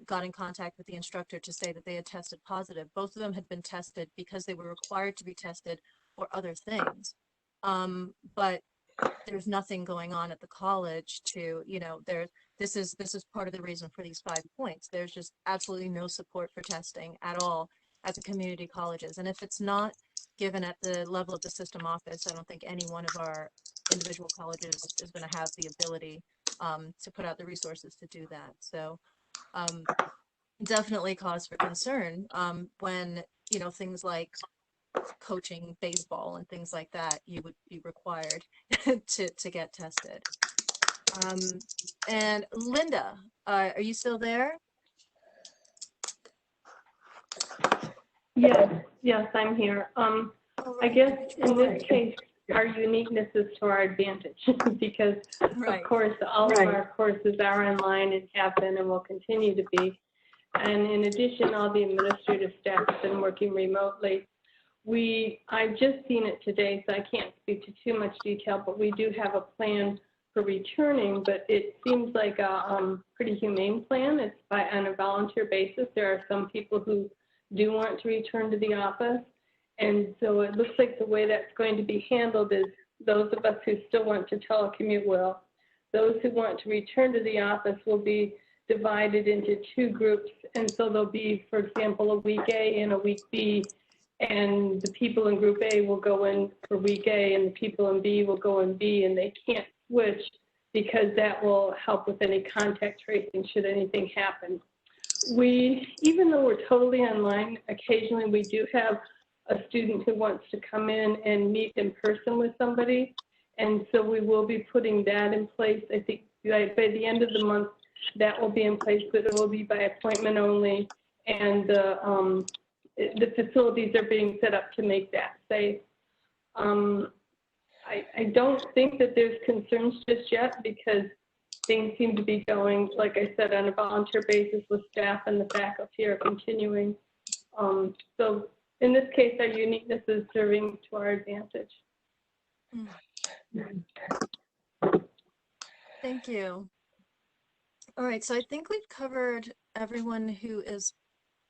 got in contact with the instructor to say that they had tested positive. Both of them had been tested because they were required to be tested for other things. But there's nothing going on at the college to, this is part of the reason for these 5 points. There's just absolutely no support for testing at all at the community colleges. And if it's not given at the level of the system office, I don't think any one of our individual colleges is going to have the ability to put out the resources to do that. So definitely cause for concern when, things like coaching baseball and things like that, you would be required to get tested. And Linda, are you still there? Yes, I'm here. I guess in this case, our uniqueness is to our advantage because, of course, all of our courses are online and have been and will continue to be. And in addition, all the administrative staff have been working remotely. I've just seen it today, so I can't speak to too much detail, but we do have a plan for returning, but it seems like a pretty humane plan. It's on a volunteer basis. There are some people who do want to return to the office. And so it looks like the way that's going to be handled is those of us who still want to telecommute will. Those who want to return to the office will be divided into 2 groups. And so there'll be, for example, a week A and a week B. And the people in group A will go in for week A and the people in B will go in B, and they can't switch because that will help with any contact tracing should anything happen. Even though we're totally online, occasionally we do have a student who wants to come in and meet in person with somebody. And so we will be putting that in place. I think by the end of the month, that will be in place, but it will be by appointment only. And the facilities are being set up to make that safe. I don't think that there's concerns just yet because things seem to be going, like I said, on a volunteer basis with staff and the faculty are continuing. So in this case, our uniqueness is serving to our advantage. Thank you. All right, so I think we've covered everyone who is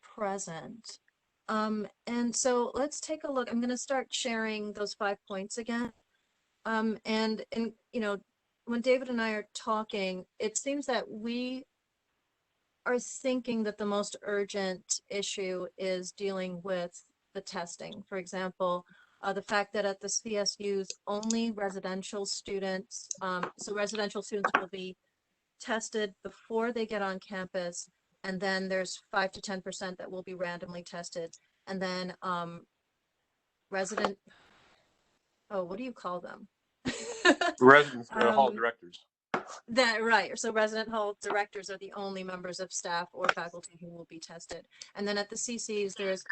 present. And so let's take a look. I'm going to start sharing those 5 points again. And when David and I are talking, it seems that we are thinking that the most urgent issue is dealing with the testing. For example, the fact that at the CSUs, only residential students, so residential students will be tested before they get on campus, and then there's 5 to 10% that will be randomly tested, and then what do you call them? Resident hall directors. So resident hall directors are the only members of staff or faculty who will be tested. And then at the CCs, there's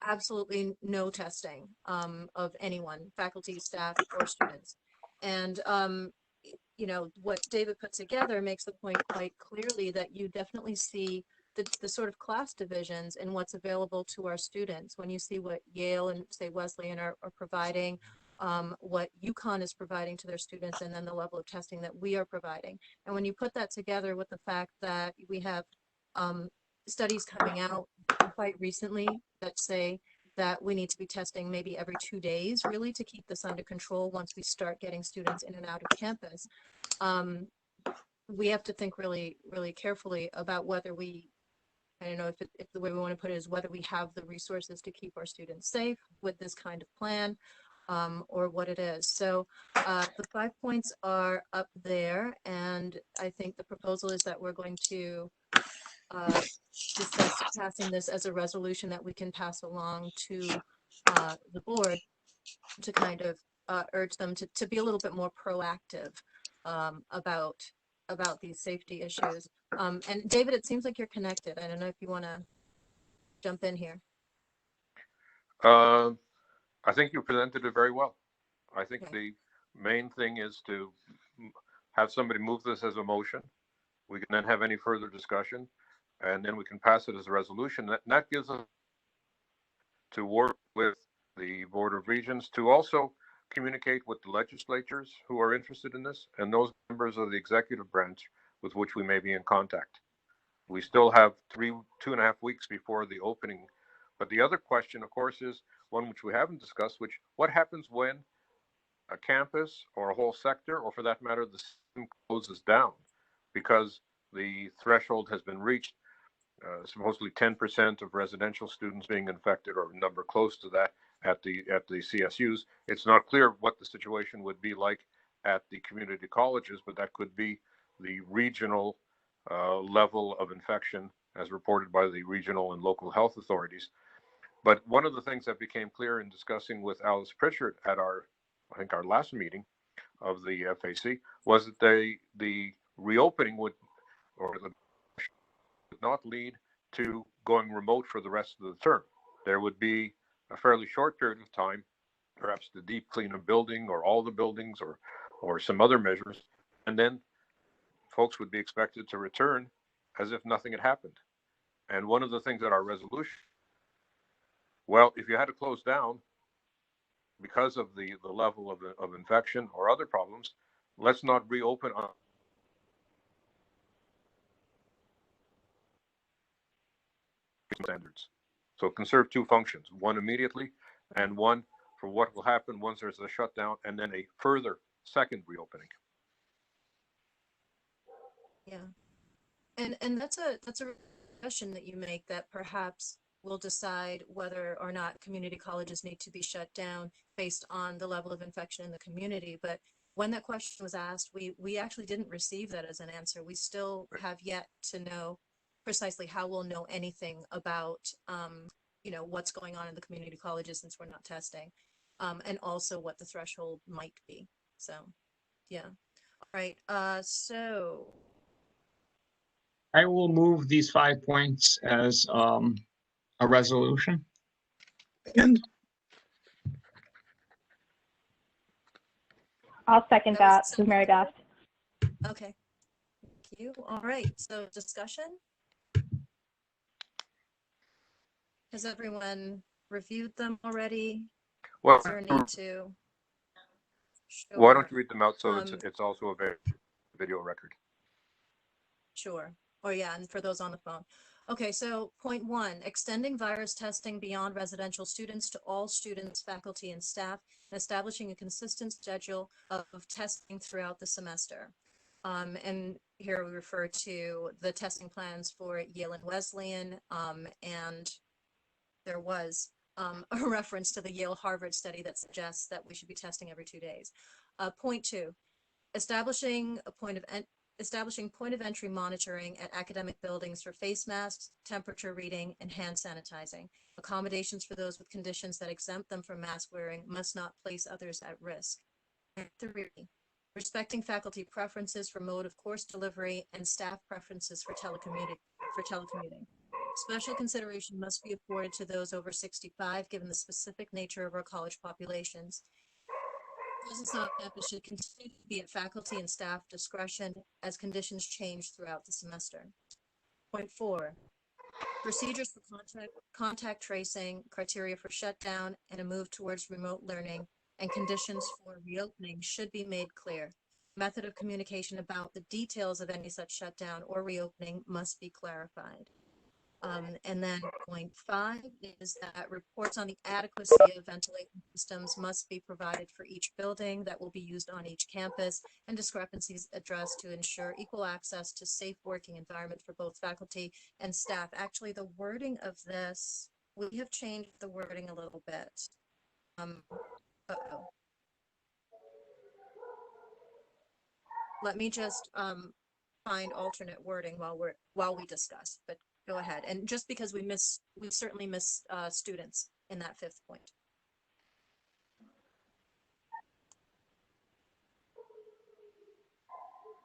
absolutely no testing of anyone, faculty, staff, or students. And you know, what David put together makes the point quite clearly that you definitely see the sort of class divisions in what's available to our students. When you see what Yale and say Wesleyan are providing, what UConn is providing to their students, and then the level of testing that we are providing. And when you put that together with the fact that we have studies coming out quite recently that say that we need to be testing maybe every 2 days, really, to keep this under control once we start getting students in and out of campus. We have to think really, really carefully about whether we, I don't know if the way we want to put it is whether we have the resources to keep our students safe with this kind of plan, or what it is. So the 5 points are up there, and I think the proposal is that we're going to discuss passing this as a resolution that we can pass along to the board to kind of urge them to be a little bit more proactive about these safety issues. And David, it seems like you're connected. I don't know if you want to jump in here. I think you presented it very well. I think the main thing is to have somebody move this as a motion. We can then have any further discussion, and then we can pass it as a resolution. That gives us to work with the Board of Regents to also communicate with the legislatures who are interested in this and those members of the executive branch with which we may be in contact. We still have 2.5 weeks before the opening. But the other question, of course, is one which we haven't discussed, which what happens when a campus or a whole sector, or for that matter, the system closes down because the threshold has been reached, supposedly 10% of residential students being infected, or a number close to that at the CSUs. It's not clear what the situation would be like at the community colleges, but that could be the regional level of infection as reported by the regional and local health authorities. But one of the things that became clear in discussing with Alice Pritchard at our last meeting of the FAC was that the reopening would not lead to going remote for the rest of the term. There would be a fairly short period of time, perhaps to deep clean a building or all the buildings or some other measures, and then folks would be expected to return as if nothing had happened. And one of the things that our resolution, well, if you had to close down because of the level of infection or other problems, let's not reopen on standards. So conserve two functions, one immediately and one for what will happen once there's a shutdown, and then a further second reopening. Yeah. And that's a question that you make, that perhaps we'll decide whether or not community colleges need to be shut down based on the level of infection in the community. But when that question was asked, we actually didn't receive that as an answer. We still have yet to know precisely how we'll know anything about, you know, what's going on in the community colleges since we're not testing, and also what the threshold might be. So, yeah. All right. So I will move these 5 points as a resolution. And I'll second that. This is Mary Beth. okay. Thank you. All right. So discussion. Has everyone reviewed them already? Well, is there a need to? Sure. Why don't you read them out so it's also a video record? Sure. Oh yeah, and for those on the phone. Okay, so point 1, extending virus testing beyond residential students to all students, faculty, and staff, and establishing a consistent schedule of testing throughout the semester. And here we refer to the testing plans for Yale and Wesleyan, and there was a reference to the Yale-Harvard study that suggests that we should be testing every 2 days. Point 2, establishing point of entry monitoring at academic buildings for face masks, temperature reading, and hand sanitizing. Accommodations for those with conditions that exempt them from mask wearing must not place others at risk. 3, respecting faculty preferences for mode of course delivery and staff preferences for telecommuting. Special consideration must be afforded to those over 65, given the specific nature of our college populations. Presence on campus should continue to be at faculty and staff discretion as conditions change throughout the semester. Point 4, procedures for contact tracing, criteria for shutdown, and a move towards remote learning and conditions for reopening should be made clear. Method of communication about the details of any such shutdown or reopening must be clarified. And then point 5 is that reports on the adequacy of ventilation systems must be provided for each building that will be used on each campus, and discrepancies addressed to ensure equal access to safe working environment for both faculty and staff. Actually, the wording of this, we have changed the wording a little bit. Let me just find alternate wording while we discuss, but go ahead. And just because we certainly miss students in that 5th point.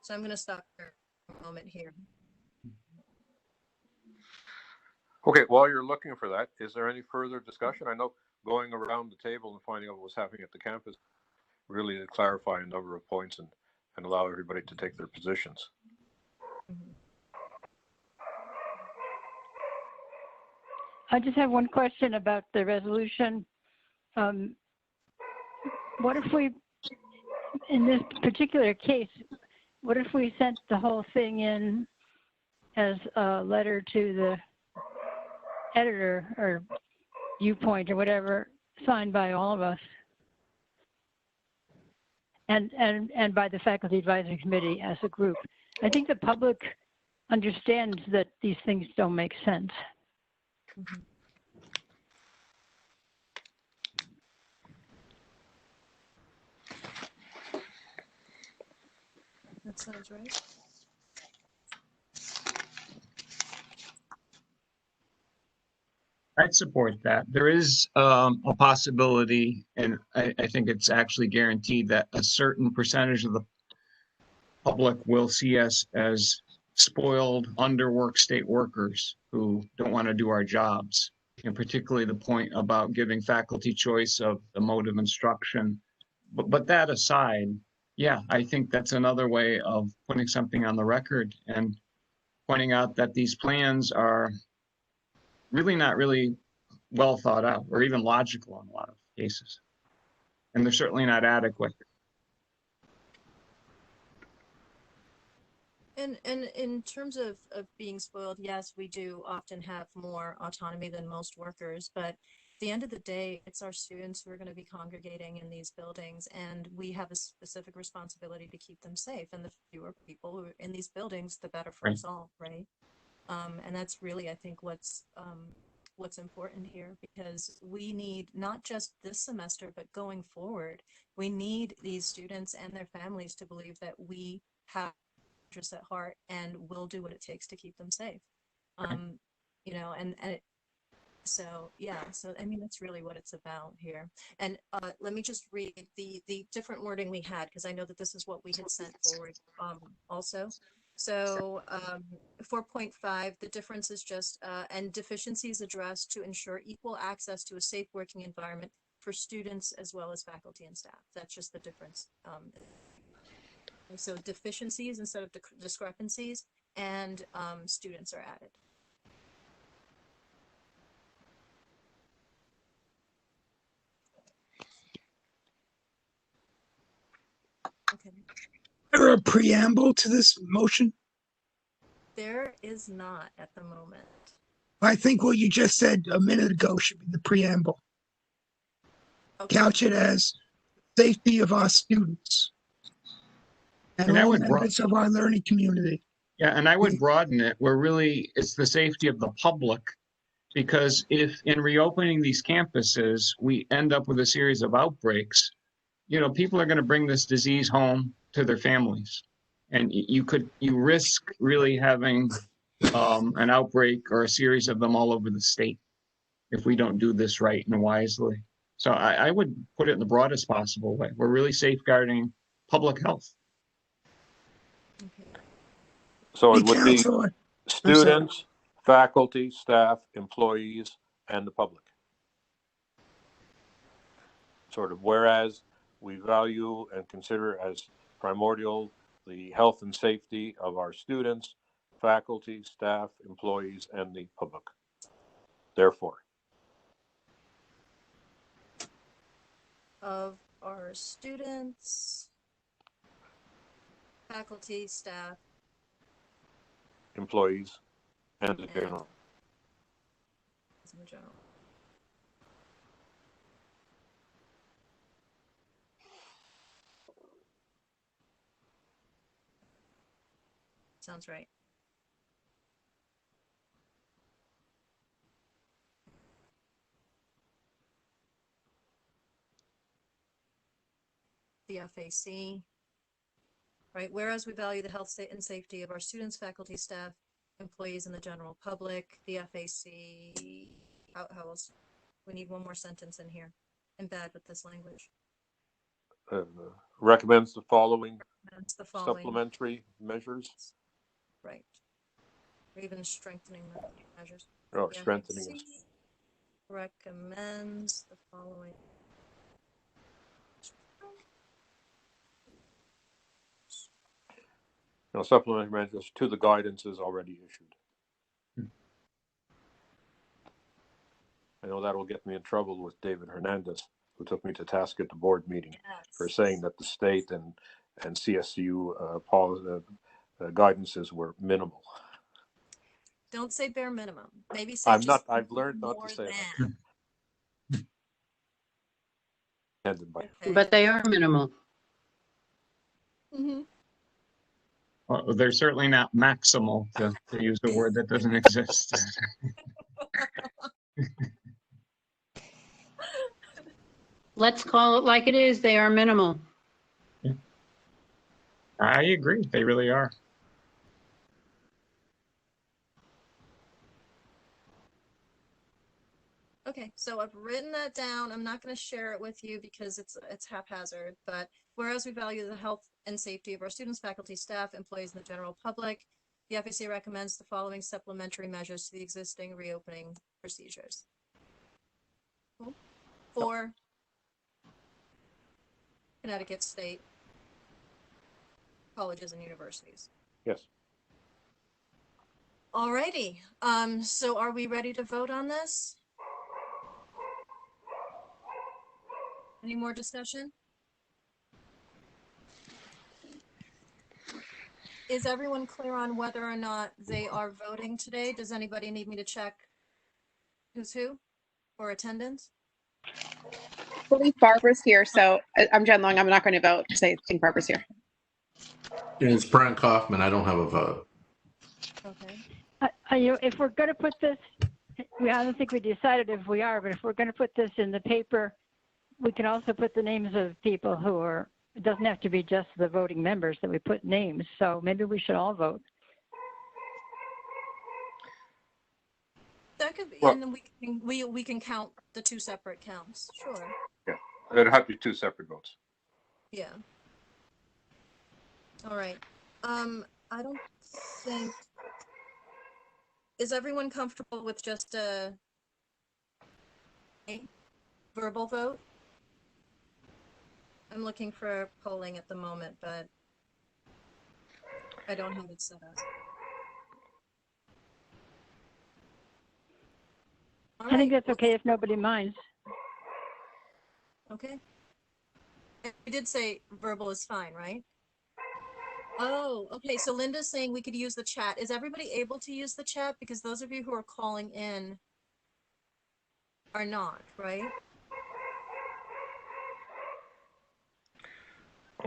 So I'm going to stop for a moment here. Okay, while you're looking for that, is there any further discussion? I know going around the table and finding out what was happening at the campus really did clarify a number of points and allow everybody to take their positions. Mm-hmm. I just have one question about the resolution. What if we, in this particular case, what if we sent the whole thing in as a letter to the editor or viewpoint or whatever, signed by all of us, and by the faculty advisory committee as a group? I think the public understands that these things don't make sense. Mm-hmm. That sounds right. I'd support that. There is a possibility, and I think it's actually guaranteed, that a certain percentage of the public will see us as spoiled, underworked state workers who don't want to do our jobs. And particularly the point about giving faculty choice of the mode of instruction. But that aside, yeah, I think that's another way of putting something on the record and pointing out that these plans are really not really well thought out or even logical in a lot of cases. And they're certainly not adequate. And in terms of being spoiled, yes, we do often have more autonomy than most workers, but at the end of the day, it's our students who are going to be congregating in these buildings, and we have a specific responsibility to keep them safe. And the fewer people who are in these buildings, the better for us all, right? And that's really, I think, what's important here, because we need, not just this semester, but going forward, we need these students and their families to believe that we have interests at heart and will do what it takes to keep them safe. You know, so yeah, so I mean, that's really what it's about here. And let me just read the different wording we had, because I know that this is what we had sent forward also. So 4.5, the difference is just, and deficiencies addressed to ensure equal access to a safe working environment for students as well as faculty and staff. That's just the difference. So deficiencies instead of discrepancies, and students are added. Okay. Is there a preamble to this motion? There is not at the moment. I think what you just said a minute ago should be the preamble. Okay. Couch it as safety of our students and all members of our learning community. Yeah, and I would broaden it where really it's the safety of the public, because if in reopening these campuses, we end up with a series of outbreaks, you know, people are going to bring this disease home to their families. And you risk really having an outbreak or a series of them all over the state if we don't do this right and wisely. So I would put it in the broadest possible way. We're really safeguarding public health. So it would be students, faculty, staff, employees, and the public. Sort of, whereas we value and consider as primordial the health and safety of our students, faculty, staff, employees, and the public. Therefore, of our students, faculty, staff, employees, and the general. In general. Sounds right. The FAC, right? Whereas we value the health and safety of our students, faculty, staff, employees, and the general public, the FAC, how else? We need one more sentence in here. I'm bad with this language. Recommends the following supplementary measures. Right. Or even strengthening the measures. Oh, strengthening it. Recommends the following. No, supplementary measures to the guidances already issued. I know that will get me in trouble with David Hernandez, who took me to task at the board meeting for saying that the state and CSU guidances were minimal. Don't say bare minimum. Maybe say I'm not. I've learned not to say that. Okay. But they are minimal. Mm-hmm. Well, they're certainly not maximal, to use a word that doesn't exist. Let's call it like it is. They are minimal. Yeah. I agree. They really are. Okay, so I've written that down. I'm not going to share it with you because it's haphazard, but whereas we value the health and safety of our students, faculty, staff, employees, and the general public, the FAC recommends the following supplementary measures to the existing reopening procedures. For Connecticut State colleges and universities. Yes. Alrighty. So are we ready to vote on this? Any more discussion? Is everyone clear on whether or not they are voting today? Does anybody need me to check who's who or attendance? I believe Barbara's here, so I'm Jen Long. I'm not going to vote. I think Barbara's here. And it's Brian Kaufman. I don't have a vote. Okay. If we're going to put this, I don't think we decided if we are, but if we're going to put this in the paper, we can also put the names of people who are, it doesn't have to be just the voting members that we put names. So maybe we should all vote. That could be, well, and then we can count the two separate counts. Sure. Yeah, it'd have to be two separate votes. Yeah. All right. I don't think. Is everyone comfortable with just a verbal vote? I'm looking for polling at the moment, but I don't have it set up. I think that's okay if nobody minds. Okay. We did say verbal is fine, right? Oh, okay. So Linda's saying we could use the chat. Is everybody able to use the chat? Because those of you who are calling in are not, right?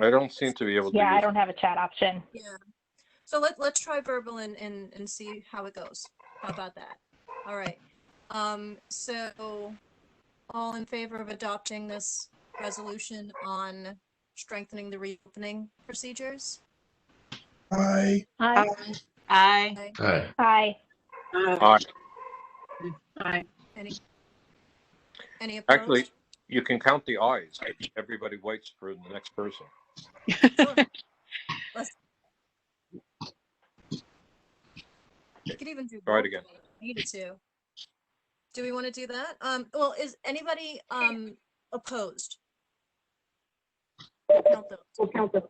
I don't seem to be able to. Yeah, I don't have a chat option. Yeah. So let's try verbal and see how it goes. How about that? All right. So all in favor of adopting this resolution on strengthening the reopening procedures? Aye. Aye. Aye. Aye. Aye. Aye. Aye. Any opposed? Actually, you can count the ayes. Everybody waits for the next person. Sure. You could even do try it again. Needed to. Do we want to do that? Well, is anybody opposed? Count those. We'll count them.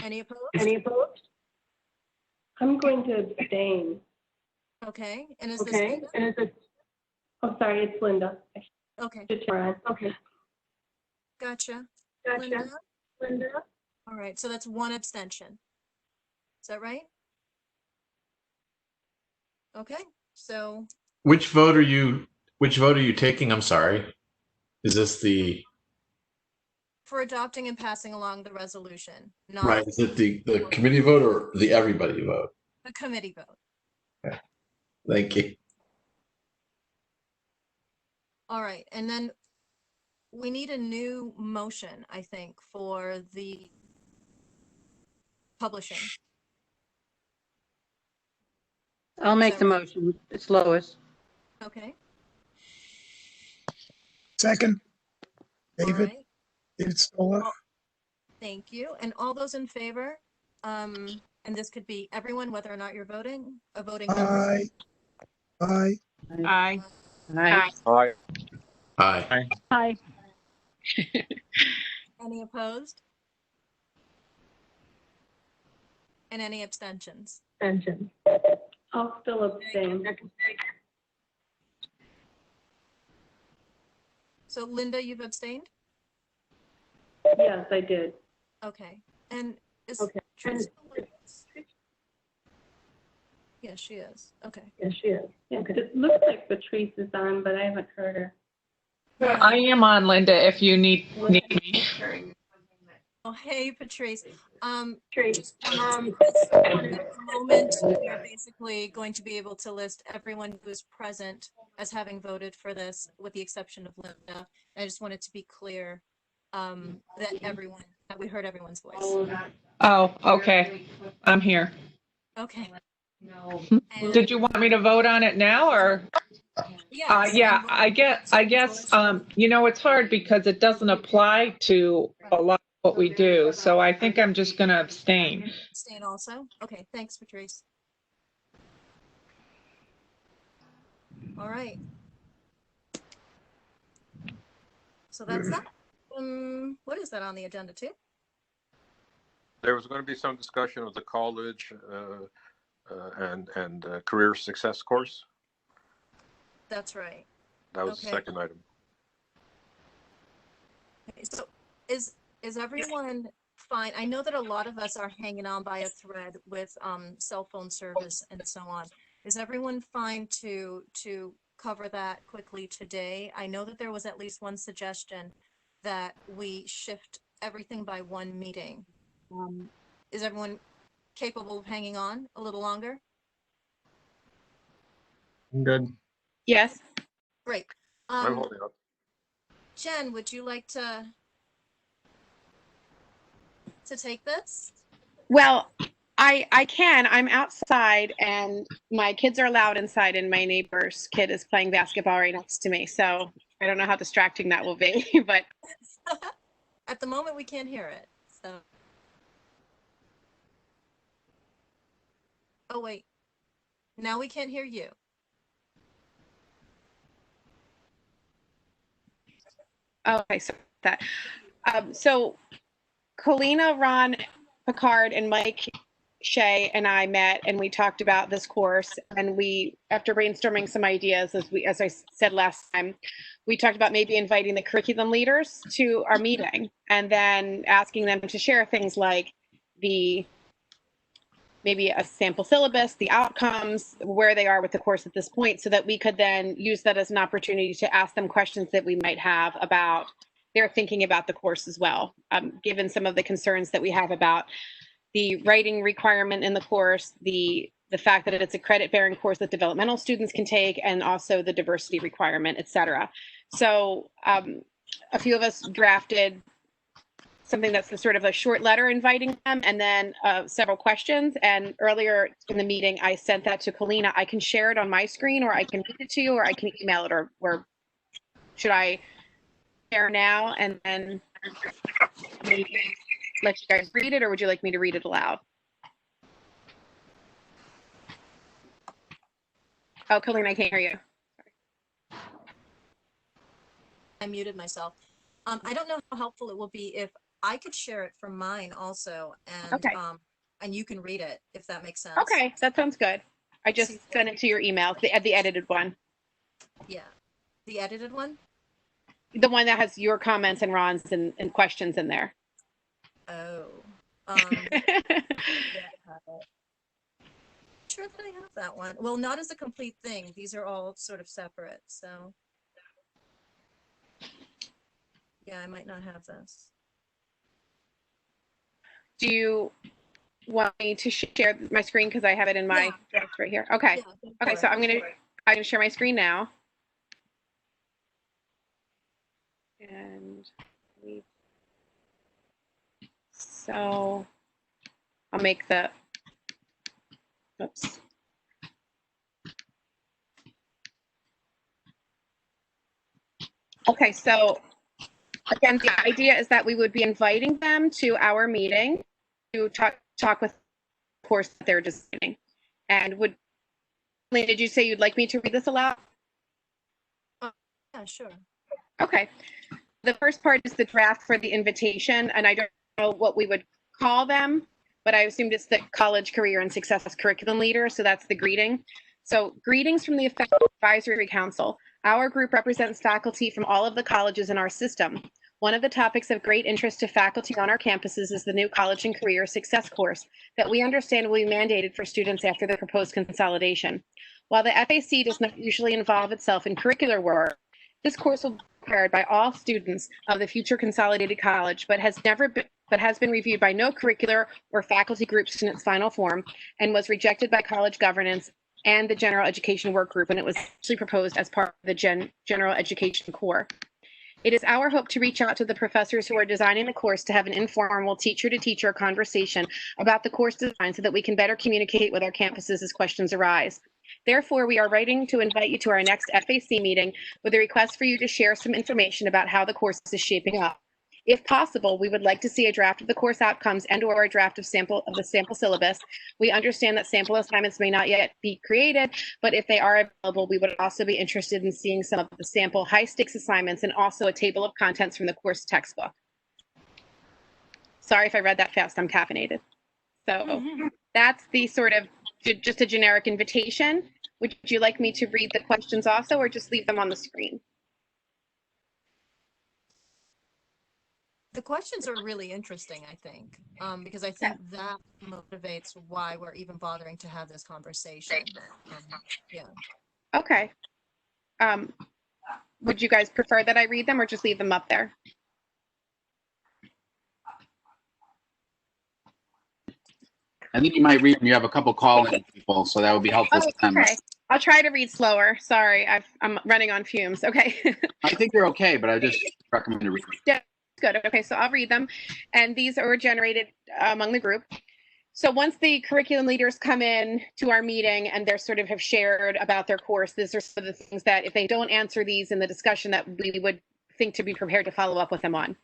Any opposed? Any opposed? I'm going to abstain. Okay, and is Okay, this and is it? Oh, sorry, it's Linda. okay? Okay. Gotcha. Gotcha. Linda? All right, so that's one abstention. Is that right? Okay, so Which vote are you taking? I'm sorry. Is this the for adopting and passing along the resolution, not right? Is it the committee vote or the everybody vote? the committee vote. Okay. Thank you. All right, and then we need a new motion, I think, for the publishing. I'll make the motion. It's Lois. Okay. Second, All David. right. David Stoller. Thank you. And all those in favor, and this could be everyone, whether or not you're voting, a voting member. Aye. Aye. Aye. Aye. Aye. Aye. Aye. Any opposed? And any abstentions? Abstention. I'll still abstain. So Linda, you've abstained? Yes, I did. Okay. And is Okay. Teresa with us? Yes, she is. Okay. Yes, she is. Yeah, because it looks like Patrice is on, but I haven't heard her. I am on, Linda, if you need me. Oh, hey, Patrice. Patrice, Just at the moment, we are basically going to be able to list everyone who is present as having voted for this, with the exception of Linda. I just wanted to be clear that we heard everyone's voice. Oh, okay. I'm here. Okay. Did you want me to vote on it now or? Yes, yeah, I guess, it's hard because it doesn't apply to a lot of what we do. So I think I'm just going to abstain. Abstain also? Okay, thanks, Patrice. All right. So that's that. What is that on the agenda too? There was going to be some discussion of the college and career success course. That's right. That was the second item. Okay, so is everyone fine? I know that a lot of us are hanging on by a thread with cell phone service and so on. Is everyone fine to cover that quickly today? I know that there was at least one suggestion that we shift everything by one meeting. Is everyone capable of hanging on a little longer? Good. Yes. Great. I'm holding up. Jen, would you like to take this? Well, I can. I'm outside and my kids are loud inside and my neighbor's kid is playing basketball right next to me. So I don't know how distracting that will be, but. At the moment, we can't hear it. So. Oh, wait. Now we can't hear you. Okay, so that. So Colina, Ron, Picard, and Mike Shea and I met and we talked about this course, and we, after brainstorming some ideas, as I said last time, we talked about maybe inviting the curriculum leaders to our meeting and then asking them to share things like maybe a sample syllabus, the outcomes, where they are with the course at this point, so that we could then use that as an opportunity to ask them questions that we might have about their thinking about the course as well, given some of the concerns that we have about the writing requirement in the course, the fact that it's a credit-bearing course that developmental students can take, and also the diversity requirement, et cetera. So a few of us drafted something that's sort of a short letter inviting them, and then several questions. And earlier in the meeting, I sent that to Colina. I can share it on my screen, or I can read it to you, or I can email it, or should I share now and then maybe let you guys read it, or would you like me to read it aloud? Oh, Colleen, I can't hear you. I muted myself. I don't know how helpful it will be if I could share it from mine also, and Okay. And you can read it if that makes sense. Okay, that sounds good. I just sent it to your email, the edited one. Yeah, the edited one. The one that has your comments and Ron's and questions in there. Oh. Sure that I have that one. Well, not as a complete thing. These are all sort of separate. So yeah, I might not have this. Do you want me to share my screen because I have it in my desk right here? Okay. Yeah, okay, so I'm gonna share my screen now. And so I'll make the, oops. Okay, so again, the idea is that we would be inviting them to our meeting to talk with the course that they're designing. And did you say you'd like me to read this aloud? Yeah, sure. Okay. The first part is the draft for the invitation, and I don't know what we would call them, but I assumed it's the College Career and Success Curriculum Leader, so that's the greeting. So, greetings from the FAC Advisory Council. Our group represents faculty from all of the colleges in our system. One of the topics of great interest to faculty on our campuses is the new College and Career Success course that we understand will be mandated for students after the proposed consolidation. While the FAC does not usually involve itself in curricular work, this course will be required by all students of the future consolidated college, but has been reviewed by no curricular or faculty groups in its final form and was rejected by college governance and the general education work group, and it was actually proposed as part of the general education core. It is our hope to reach out to the professors who are designing the course to have an informal teacher-to-teacher conversation about the course design so that we can better communicate with our campuses as questions arise. Therefore, we are writing to invite you to our next FAC meeting with a request for you to share some information about how the course is shaping up. If possible, we would like to see a draft of the course outcomes and/or a draft of the sample syllabus. We understand that sample assignments may not yet be created, but if they are available, we would also be interested in seeing some of the sample high-stakes assignments and also a table of contents from the course textbook. Sorry if I read that fast, I'm caffeinated. So that's the sort of just a generic invitation. Would you like me to read the questions also, or just leave them on the screen? The questions are really interesting, I think, because I think that motivates why we're even bothering to have this conversation. Yeah. Okay. Would you guys prefer that I read them or just leave them up there? I think you might read them. You have a couple call-in people, so that would be helpful for them. Okay. I'll try to read slower. Sorry, I'm running on fumes. Okay. I think they're okay, but I just recommend to read them. Yeah, good. Okay, so I'll read them. And these are generated among the group. So once the curriculum leaders come in to our meeting and they're sort of have shared about their course, these are some of the things that if they don't answer these in the discussion that we would think to be prepared to follow up with them on.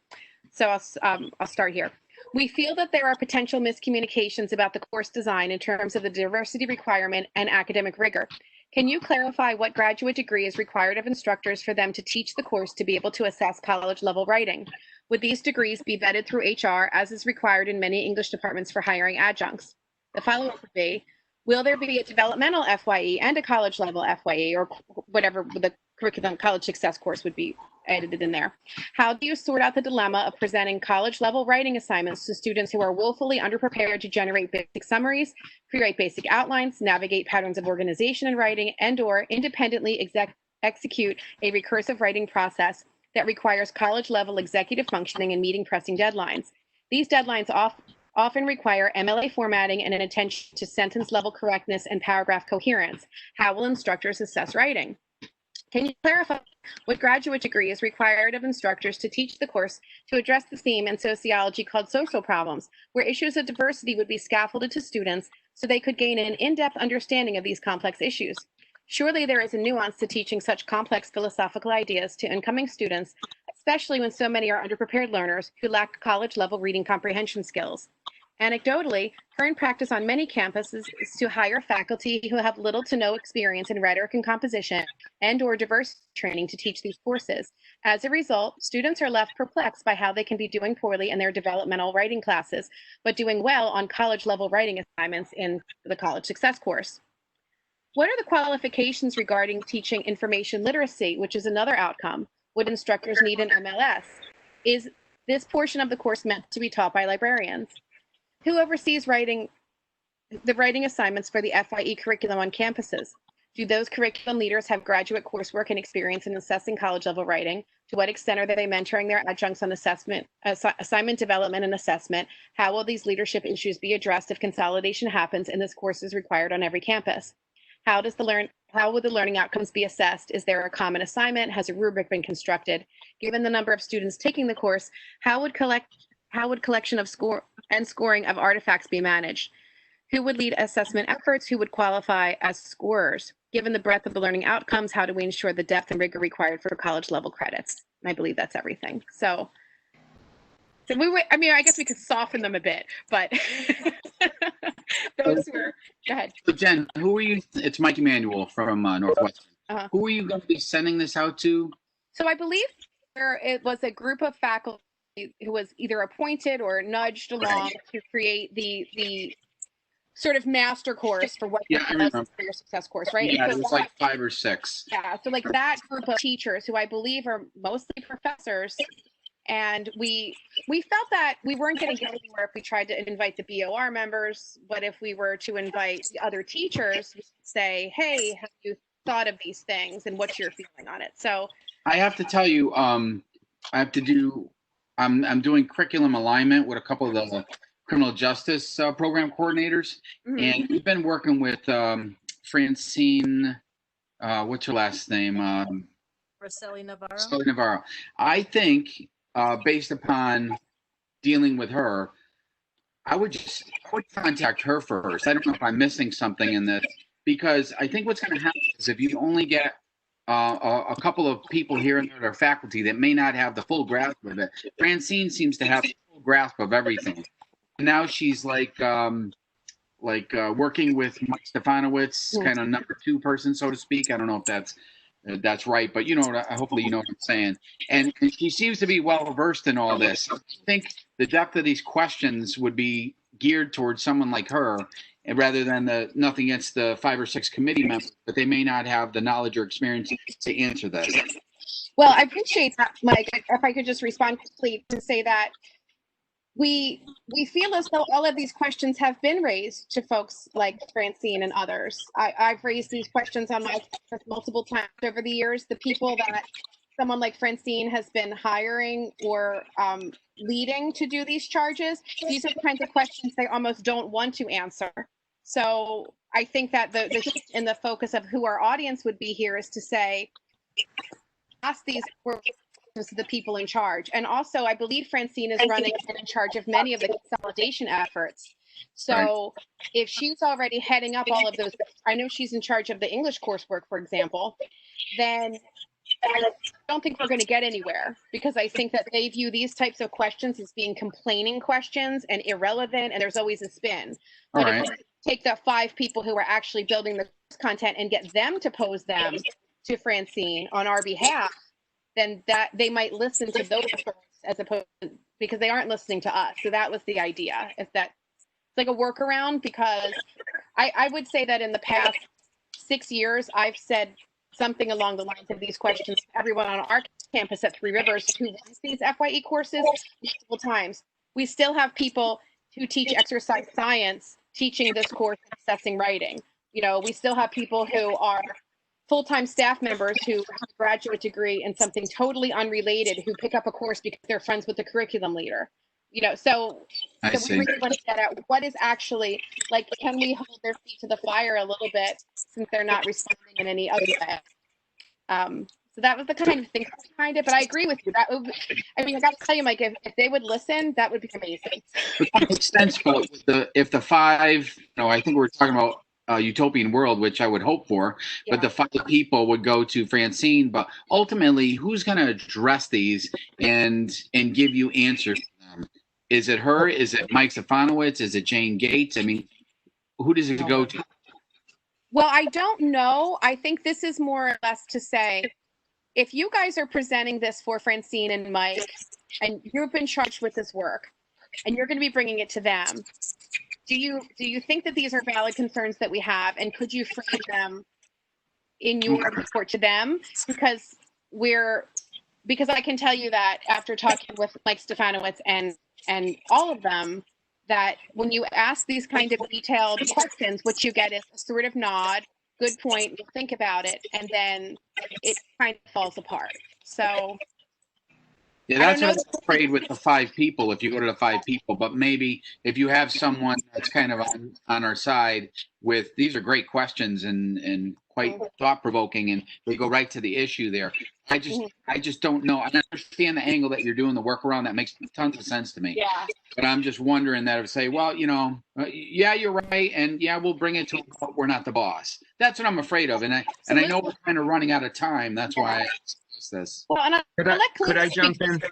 So I'll start here. We feel that there are potential miscommunications about the course design in terms of the diversity requirement and academic rigor. Can you clarify what graduate degree is required of instructors for them to teach the course to be able to assess college level writing? Would these degrees be vetted through HR as is required in many English departments for hiring adjuncts? The follow-up would be, will there be a developmental FYE and a college level FYE, or whatever the curriculum college success course would be edited in there? How do you sort out the dilemma of presenting college level writing assignments to students who are willfully underprepared to generate basic summaries, pre-write basic outlines, navigate patterns of organization in writing, and/or independently execute a recursive writing process that requires college level executive functioning and meeting pressing deadlines? These deadlines often require MLA formatting and an attention to sentence level correctness and paragraph coherence. How will instructors assess writing? Can you clarify what graduate degree is required of instructors to teach the course to address the theme in sociology called social problems, where issues of diversity would be scaffolded to students so they could gain an in-depth understanding of these complex issues? Surely there is a nuance to teaching such complex philosophical ideas to incoming students, especially when so many are underprepared learners who lack college-level reading comprehension skills. Anecdotally, current practice on many campuses is to hire faculty who have little to no experience in rhetoric and composition and/or diversity training to teach these courses. As a result, students are left perplexed by how they can be doing poorly in their developmental writing classes, but doing well on college-level writing assignments in the College Success course. What are the qualifications regarding teaching information literacy, which is another outcome? Would instructors need an MLS? Is this portion of the course meant to be taught by librarians? Who oversees the writing assignments for the FIE curriculum on campuses? Do those curriculum leaders have graduate coursework and experience in assessing college-level writing? To what extent are they mentoring their adjuncts on assignment development and assessment? How will these leadership issues be addressed if consolidation happens and this course is required on every campus? How would the learning outcomes be assessed? Is there a common assignment? Has a rubric been constructed? Given the number of students taking the course, how would collection of scoring of artifacts be managed? Who would lead assessment efforts? Who would qualify as scorers? Given the breadth of the learning outcomes, how do we ensure the depth and rigor required for college level credits? And I believe that's everything. So I guess we could soften them a bit, but those were, go ahead. So Jen, who are you? It's Mike Emanuel from Northwestern. Who are you going to be sending this out to? So I believe it was a group of faculty who was either appointed or nudged along to create the sort of master course for what I remember. For your success course, right? Yeah, so it was like 5 or 6. Yeah, so like that group of teachers who I believe are mostly professors, and we felt that we weren't going to get anywhere if we tried to invite the BOR members, but if we were to invite the other teachers, we could say, hey, have you thought of these things and what's your feeling on it? So I have to tell you, I'm doing curriculum alignment with a couple of the criminal justice program coordinators, and we've been working with Francine, what's her last name? Rosselli Navarro. Rosselli Navarro. I think, based upon dealing with her, I would contact her first. I don't know if I'm missing something in this, because I think what's going to happen is if you only get a couple of people here and there that are faculty that may not have the full grasp of it. Francine seems to have the full grasp of everything. Now she's like working with Mike Stefanowitz, kind of number 2 person, so to speak. I don't know if that's right, but hopefully you know what I'm saying. And she seems to be well versed in all this. I think the depth of these questions would be geared towards someone like her, and rather than nothing against the 5 or 6 committee members, but they may not have the knowledge or experience to answer that. Well, I appreciate that, Mike. If I could just respond quickly to say that we feel as though all of these questions have been raised to folks like Francine and others. I've raised these questions on my campus multiple times over the years. The people that someone like Francine has been hiring or leading to do these charges, these are the kinds of questions they almost don't want to answer. So I think that the focus of who our audience would be here is to say, ask these questions to the people in charge. And also, I believe Francine is running and in charge of many of the consolidation efforts. So if she's already heading up all of those, I know she's in charge of the English coursework, for example, then I don't think we're going to get anywhere, because I think that they view these types of questions as being complaining questions and irrelevant, and there's always a spin. But if we take the 5 people who are actually building the content and get them to pose them to Francine on our behalf, then that they might listen to those as opposed to, because they aren't listening to us. So that was the idea. If that it's like a workaround, because I would say that in the past 6 years, I've said something along the lines of these questions to everyone on our campus at Three Rivers who runs these FYE courses multiple times. We still have people who teach exercise science teaching this course and assessing writing. We still have people who are full-time staff members who have a graduate degree in something totally unrelated who pick up a course because they're friends with the curriculum leader. So we really want to get at what is actually, like, can we hold their feet to the fire a little bit since they're not responding in any other way? So that was the kind of thing behind it, but I agree with you. I got to tell you, Mike, if they would listen, that would be amazing. But that makes sense, but if the 5, I think we're talking about utopian world, which I would hope for, but the 5 people would go to Francine. But ultimately, who's going to address these and give you answers to them? Is it her? Is it Mike Stefanowitz? Is it Jane Gates? I mean, who does it go to? Well, I don't know. I think this is more or less to say, if you guys are presenting this for Francine and Mike, and you've been charged with this work, and you're going to be bringing it to them, do you think that these are valid concerns that we have, and could you frame them in your report to them? Because I can tell you that after talking with Mike Stefanowitz and all of them, that when you ask these kind of detailed questions, what you get is a sort of nod, good point, we'll think about it, and then it kind of falls apart. So yeah, that's what I'm afraid with the 5 people, if you go to the 5 people, but maybe if you have someone that's kind of on our side with, these are great questions and quite thought-provoking, and they go right to the issue there. I just don't know. I understand the angle that you're doing the workaround. That makes tons of sense to me. Yeah. But I'm just wondering that if say, well, yeah, you're right, and yeah, we'll bring it to, but we're not the boss. That's what I'm afraid of, and I know we're kind of running out of time. That's why I asked this. Well, and Could I jump in?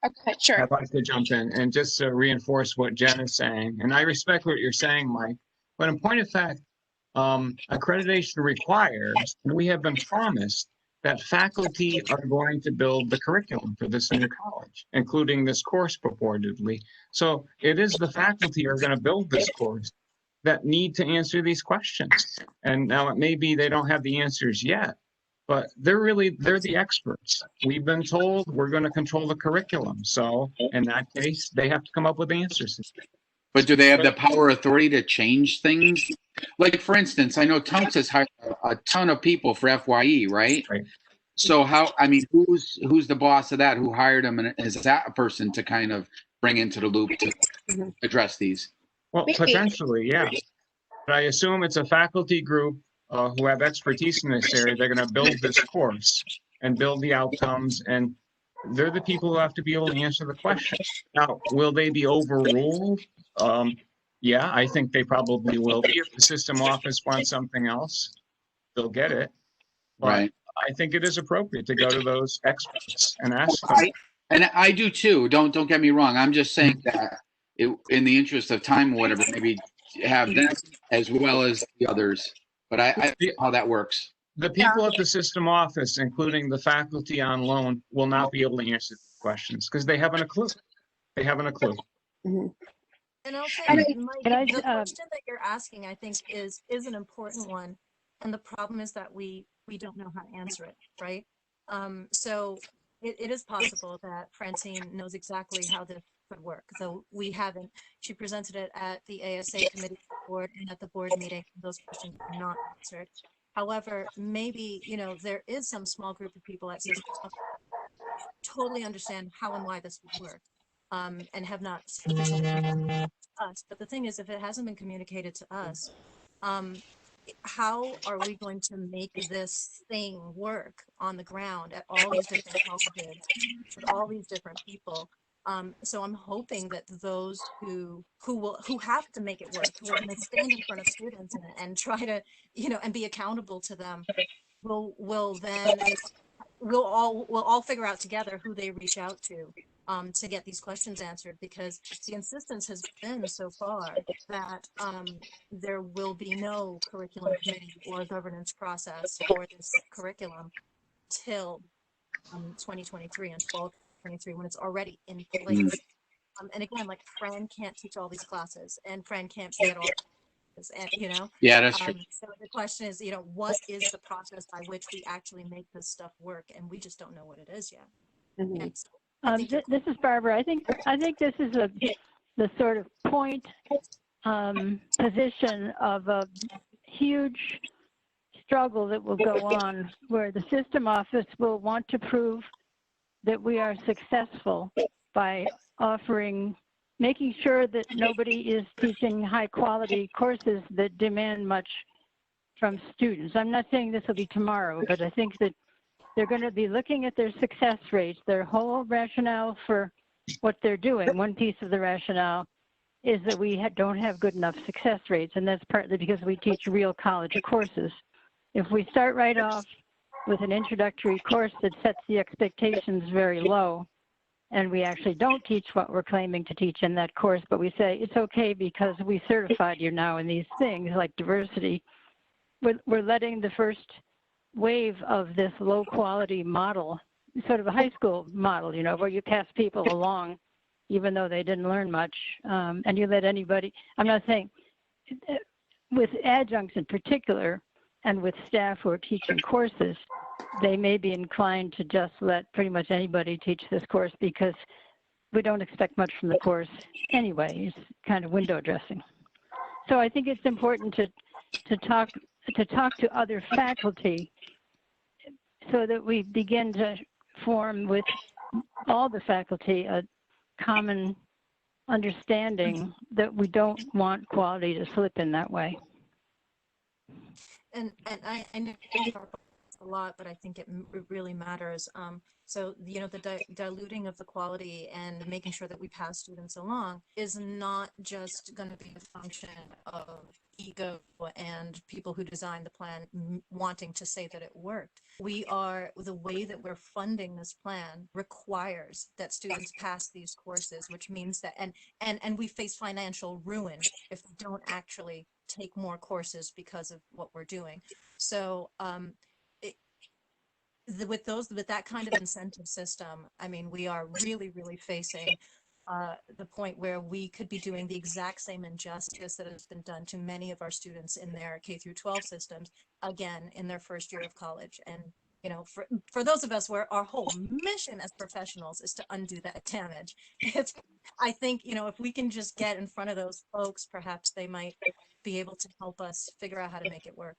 Okay, sure. I'd like to jump in and just reinforce what Jen is saying. And I respect what you're saying, Mike. But in point of fact, accreditation requires, and we have been promised, that faculty are going to build the curriculum for this in your college, including this course purportedly. So it is the faculty who are going to build this course that need to answer these questions. And now it may be they don't have the answers yet, but they're the experts. We've been told we're going to control the curriculum. So in that case, they have to come up with answers. But do they have the power authority to change things? Like, for instance, I know Tunks has hired a ton of people for FYE, right? Right. So who's the boss of that? Who hired him, and is that a person to kind of bring into the loop to address these? Well, potentially, yeah. But I assume it's a faculty group who have expertise in this area. They're going to build this course and build the outcomes, and they're the people who have to be able to answer the questions. Now, will they be overruled? Yeah, I think they probably will be. If the system office wants something else, they'll get it. But right. I think it is appropriate to go to those experts and ask them. And I do too. Don't get me wrong. I'm just saying that in the interest of time or whatever, maybe have them as well as the others. But I don't know how that works. The people at the system office, including the faculty on loan, will not be able to answer the questions because they haven't a clue. They haven't a clue. Mm-hmm. And I'll say, Mike, the question that you're asking, I think, is an important one. And the problem is that we don't know how to answer it, right? So it is possible that Francine knows exactly how this could work. So we haven't. She presented it at the ASA committee board and at the board meeting. Those questions are not answered. However, maybe, there is some small group of people at Systems totally understand how and why this would work. And have not sufficiently communicated to us. But the thing is, if it hasn't been communicated to us, how are we going to make this thing work on the ground at all these different colleges with all these different people? So I'm hoping that those who have to make it work, who are going to stand in front of students and try to, and be accountable to them, we'll all figure out together who they reach out to get these questions answered, because the insistence has been so far that there will be no curriculum committee or governance process for this curriculum till 2023 and fall 2023, when it's already in place. And again, like, Fran can't teach all these classes, and Fran can't be at all. And yeah, that's true. So the question is, what is the process by which we actually make this stuff work? And we just don't know what it is yet. Mm-hmm. So this is Barbara. I think this is the sort of point position of a huge struggle that will go on, where the system office will want to prove that we are successful by making sure that nobody is teaching high quality courses that demand much from students. I'm not saying this will be tomorrow, but I think that they're going to be looking at their success rates, their whole rationale for what they're doing. One piece of the rationale is that we don't have good enough success rates, and that's partly because we teach real college courses. If we start right off with an introductory course that sets the expectations very low, and we actually don't teach what we're claiming to teach in that course, but we say it's okay because we certified you now in these things like diversity, we're letting the first wave of this low quality model, sort of a high school model, you know, where you pass people along even though they didn't learn much, and you let anybody, I'm not saying, with adjuncts in particular, and with staff who are teaching courses, they may be inclined to just let pretty much anybody teach this course because we don't expect much from the course anyway. It's kind of window dressing. So I think it's important to talk to other faculty so that we begin to form with all the faculty a common understanding that we don't want quality to slip in that way. And I know a lot, but I think it really matters. So, you know, the diluting of the quality and making sure that we pass students along is not just going to be a function of ego and people who designed the plan wanting to say that it worked. The way that we're funding this plan requires that students pass these courses, which means that, and we face financial ruin if we don't actually take more courses because of what we're doing. So, with that kind of incentive system, I mean, we are really, really facing the point where we could be doing the exact same injustice that has been done to many of our students in their K through 12 systems, again, in their first year of college. And, you know, for those of us where our whole mission as professionals is to undo that damage, I think, you know, if we can just get in front of those folks, perhaps they might be able to help us figure out how to make it work.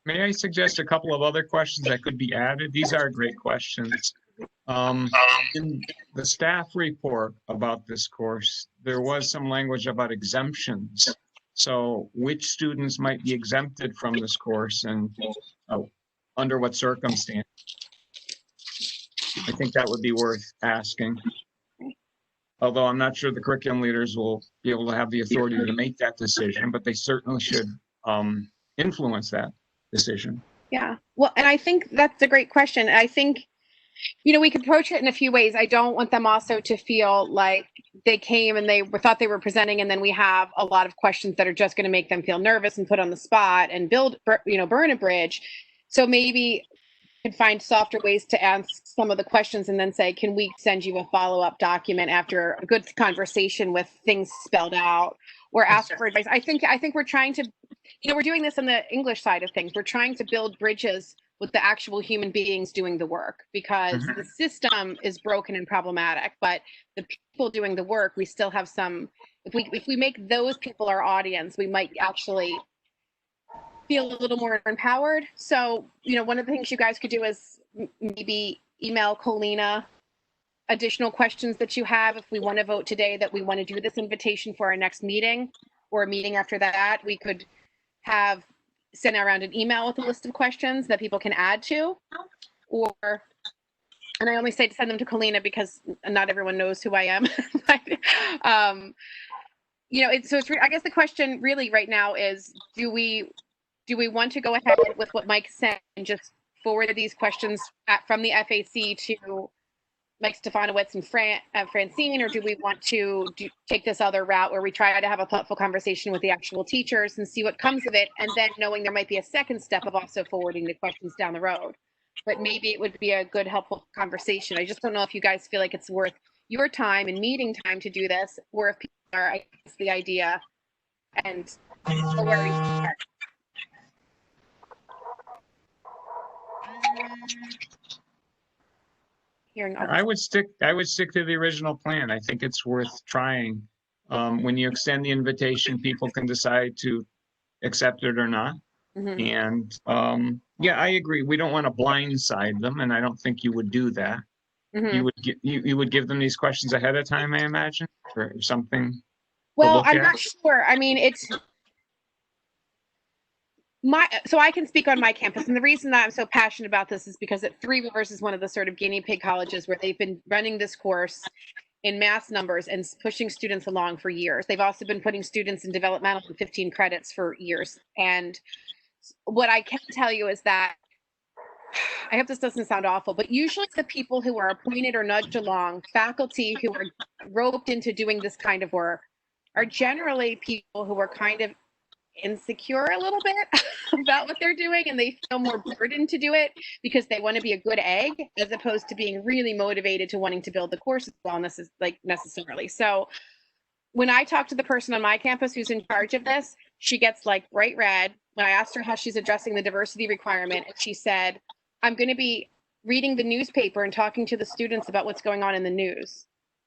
May I suggest a couple of other questions that could be added? These are great questions. In the staff report about this course, there was some language about exemptions. So which students might be exempted from this course and under what circumstance? I think that would be worth asking. Although I'm not sure the curriculum leaders will be able to have the authority to make that decision, but they certainly should influence that decision. Yeah, well, and I think that's a great question. I think, you know, we could approach it in a few ways. I don't want them also to feel like they came and they thought they were presenting, and then we have a lot of questions that are just going to make them feel nervous and put on the spot and burn a bridge. So maybe we can find softer ways to ask some of the questions and then say, can we send you a follow-up document after a good conversation with things spelled out, or ask for advice. I think we're trying to, you know, we're doing this on the English side of things. We're trying to build bridges with the actual human beings doing the work, because the system is broken and problematic, but the people doing the work, we still have some, if we make those people our audience, we might actually feel a little more empowered. So, you know, one of the things you guys could do is maybe email Colina additional questions that you have. If we want to vote today that we want to do this invitation for our next meeting or a meeting after that, we could have send around an email with a list of questions that people can add to, and I only say to send them to Colina because not everyone knows who I am. But, you know, I guess the question really right now is, do we want to go ahead with what Mike said and just forward these questions from the FAC to Mike Stefanowicz and Francine, or do we want to take this other route where we try to have a thoughtful conversation with the actual teachers and see what comes of it, and then knowing there might be a second step of also forwarding the questions down the road? But maybe it would be a good, helpful conversation. I just don't know if you guys feel like it's worth your time and meeting time to do this, or if people are against the idea and where we start. I would stick to the original plan. I think it's worth trying. When you extend the invitation, people can decide to accept it or not. And yeah, I agree. We don't want to blindside them, and I don't think you would do that. You would give them these questions ahead of time, I imagine, or something. Well, I'm not sure. I mean, so I can speak on my campus, and the reason that I'm so passionate about this is because at Three Rivers is one of the sort of guinea pig colleges where they've been running this course in mass numbers and pushing students along for years. They've also been putting students in developmental and 15 credits for years. And what I can tell you is that I hope this doesn't sound awful, but usually the people who are appointed or nudged along, faculty who are roped into doing this kind of work, are generally people who are kind of insecure a little bit about what they're doing, and they feel more burdened to do it because they want to be a good egg, as opposed to being really motivated to wanting to build the course as well necessarily. So when I talk to the person on my campus who's in charge of this, she gets like bright red. When I asked her how she's addressing the diversity requirement, and she said, I'm going to be reading the newspaper and talking to the students about what's going on in the news.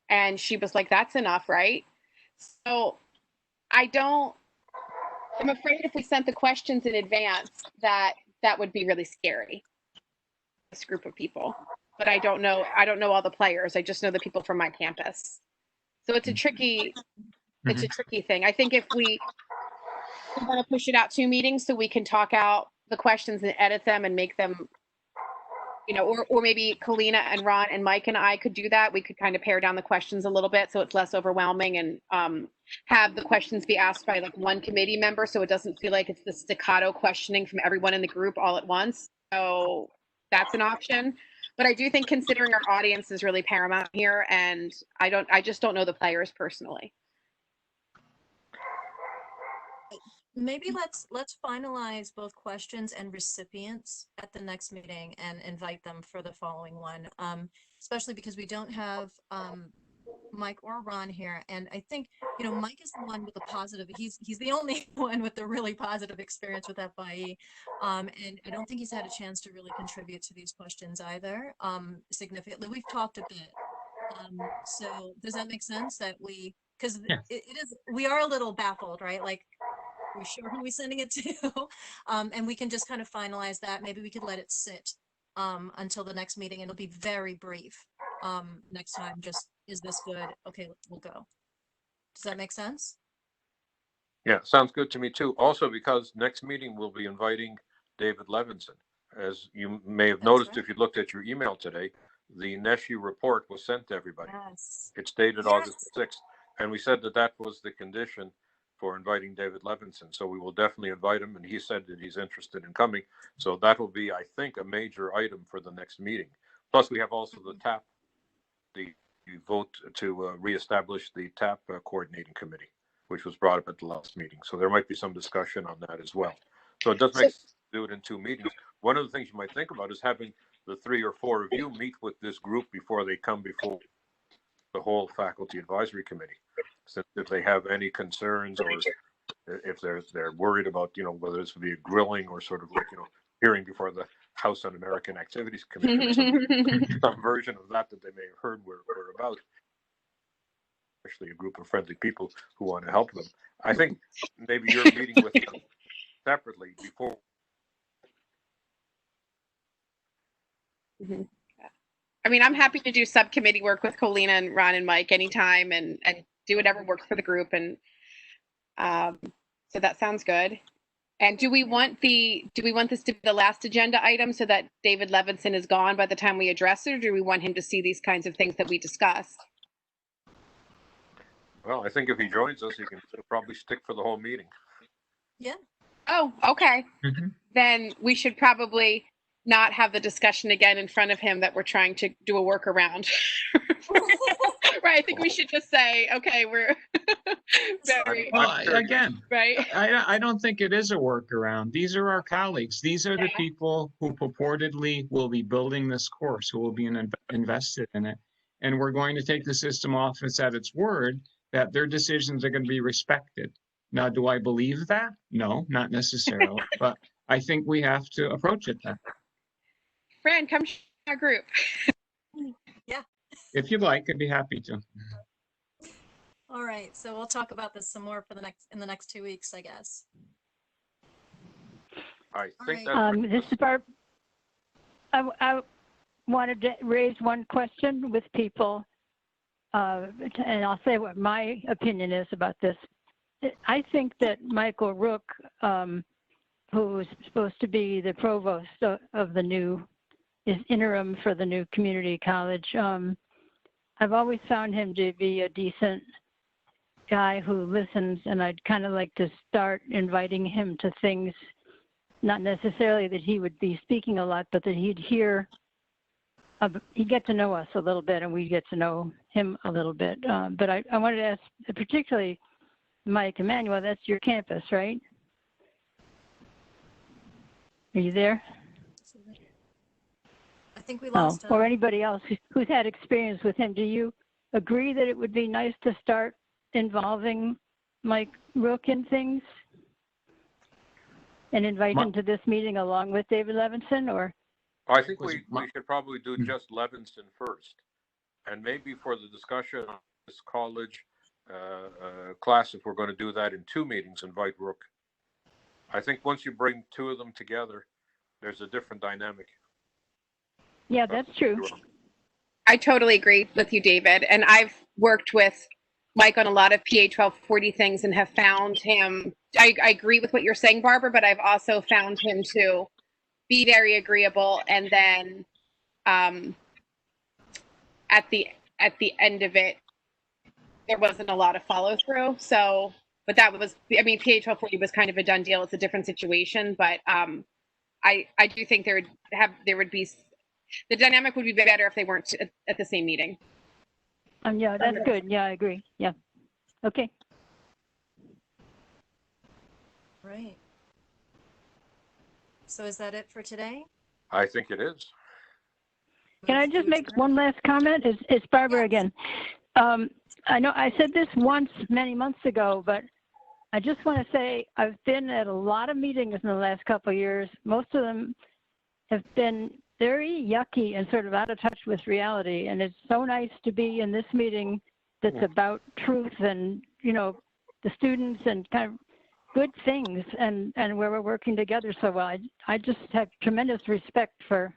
And she was like, that's enough, right? So I'm afraid if we sent the questions in advance, that would be really scary. This group of people, but I don't know all the players. I just know the people from my campus. So it's a tricky thing. I think if we want to push it out 2 meetings so we can talk out the questions and edit them and make them, or maybe Kalina and Ron and Mike and I could do that. We could kind of pare down the questions a little bit so it's less overwhelming, and have the questions be asked by like one committee member so it doesn't feel like it's the staccato questioning from everyone in the group all at once. So that's an option. But I do think considering our audience is really paramount here, and I just don't know the players personally. Maybe let's finalize both questions and recipients at the next meeting and invite them for the following one, especially because we don't have Mike or Ron here. And I think, Mike is the one with the positive, he's the only one with the really positive experience with FIE. And I don't think he's had a chance to really contribute to these questions either, significantly. We've talked a bit. So does that make sense that because we are a little baffled, right? Like, we're sure who we're sending it to, and we can just kind of finalize that. Maybe we could let it sit until the next meeting, and it'll be very brief next time. Just, is this good? Okay, we'll go. Does that make sense? Yeah, sounds good to me too. Also, because next meeting we'll be inviting David Levinson. As you may have noticed, if you looked at your email today, the NESHE report was sent to everybody. Yes. It's dated August 6th, and we said that was the condition for inviting David Levinson. So we will definitely invite him, and he said that he's interested in coming. So that will be, I think, a major item for the next meeting. Plus, we have also the TAP, the vote to reestablish the TAP coordinating committee, which was brought up at the last meeting. So there might be some discussion on that as well. So it does make sense to do it in 2 meetings. One of the things you might think about is having the 3 or 4 of you meet with this group before they come before the whole faculty advisory committee. So if they have any concerns, or if they're worried about, whether this would be a grilling or sort of like, hearing before the House Un-American Activities Committee, or some version of that they may have heard we're about, especially a group of friendly people who want to help them. I think maybe you're meeting with them separately before. I mean, I'm happy to do subcommittee work with Colina and Ron and Mike anytime, and do whatever works for the group. And so that sounds good. And do we want this to be the last agenda item so that David Levinson is gone by the time we address it, or do we want him to see these kinds of things that we discussed? Well, I think if he joins us, he can probably stick for the whole meeting. Yeah. Oh, okay. Then we should probably not have the discussion again in front of him that we're trying to do a workaround. Right. I think we should just say, okay, we're very again, right. I don't think it is a workaround. These are our colleagues. These are the people who purportedly will be building this course, who will be invested in it. And we're going to take the system office at its word that their decisions are going to be respected. Now, do I believe that? No, not necessarily. But I think we have to approach it that. Fran, come to our group. Yeah. If you'd like, I'd be happy to. All right, so we'll talk about this some more in the next 2 weeks, I guess. I think this is Barb. I wanted to raise one question with people, and I'll say what my opinion is about this. I think that Michael Rook, who's supposed to be the provost of is interim for the new community college. I've always found him to be a decent guy who listens, and I'd kind of like to start inviting him to things not necessarily that he would be speaking a lot, but that he'd hear, he'd get to know us a little bit and we'd get to know him a little bit. But I wanted to ask particularly Mike Emmanuel, that's your campus, right? Are you there? I think we lost him. Or anybody else who's had experience with him. Do you agree that it would be nice to start involving Mike Rook in things and invite him to this meeting along with David Levinson? Or I think we should probably do just Levinson first, and maybe for the discussion on this college class, if we're going to do that in 2 meetings, invite Rook. I think once you bring 2 of them together, there's a different dynamic. Yeah, that's true. I totally agree with you, David. And I've worked with Mike on a lot of PA 1240 things and have found him, I agree with what you're saying, Barbara, but I've also found him to be very agreeable. And then at the end of it, there wasn't a lot of follow through. So, but that was, I mean, PA 1240 was kind of a done deal. It's a different situation, but I do think there would be, the dynamic would be better if they weren't at the same meeting. Yeah, that's good. Yeah, I agree. Yeah. Okay. Right. So is that it for today? I think it is. Can I just make one last comment? It's Barbara again. I know I said this once many months ago, but I just want to say I've been at a lot of meetings in the last couple of years. Most of them have been very yucky and sort of out of touch with reality. And it's so nice to be in this meeting that's about truth and, you know, the students and kind of good things and where we're working together so well. I just have tremendous respect for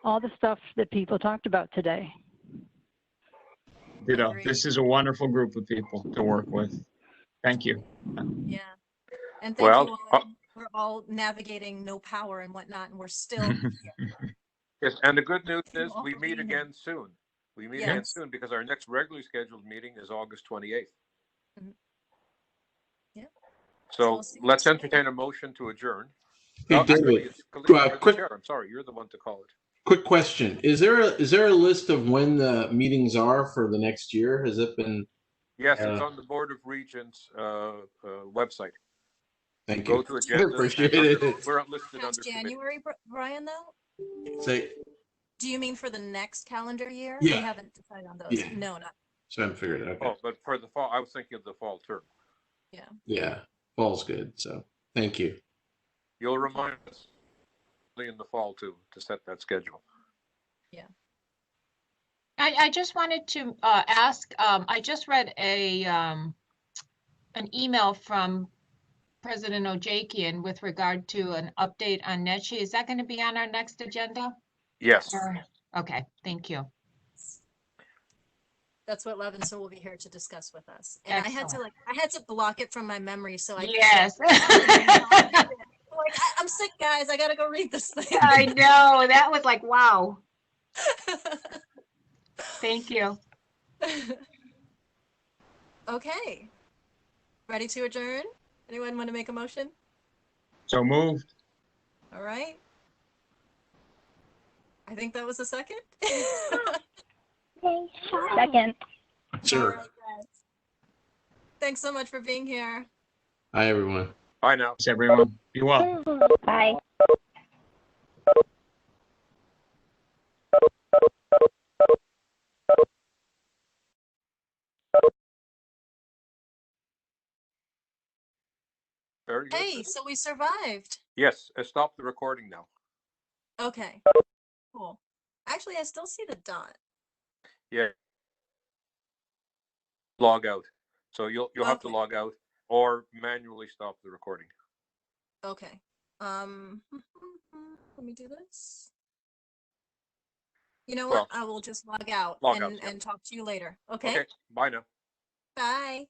all the stuff that people talked about today. You know, this is a wonderful group of people to work with. Thank you. Yeah. And thank you all. We're all navigating no power and whatnot, and we're still here. Yes, and the good news is we meet again soon. We meet again soon because our next regularly scheduled meeting is August 28th. Mm-hmm. Yeah. So let's entertain a motion to adjourn. Hey, David, I'm sorry, you're the one to call it. Quick question: Is there a list of when the meetings are for the next year? Has it been? Yes, it's on the Board of Regents website. Thank you. Go to agenda. Appreciate it. We're listed That's under January, Brian, though? Say. Do you mean for the next calendar year? Yeah. We haven't decided on those. Yeah. No, not. So I haven't figured it out. Okay. Oh, but for the fall, I was thinking of the fall term. Yeah. Yeah, fall's good. So thank you. You'll remind us in the fall to set that schedule. Yeah. I just wanted to ask, I just read an email from President Ojakian with regard to an update on NETCHI. Is that going to be on our next agenda? Yes. Okay, thank you. That's what Levinson will be here to discuss with us. And Excellent. I had to block it from my memory so I Yes. like, I'm sick, guys. I gotta go read this thing. I know. That was like, wow. Thank you. Okay. Ready to adjourn? Anyone want to make a motion? So moved. All right. I think that was a second. Second. Sure. Right, thanks so much for being here. Hi, everyone. Bye now. Thanks, everyone. Be well. Bye. Hey, so we survived. Yes, stop the recording now. Okay, cool. Actually, I still see the dot. Yeah. Log out. So you'll have to log out or manually stop the recording. Okay. Let me do this. You know what? I will just log out and talk to you later. Okay. Okay. Bye now. Bye.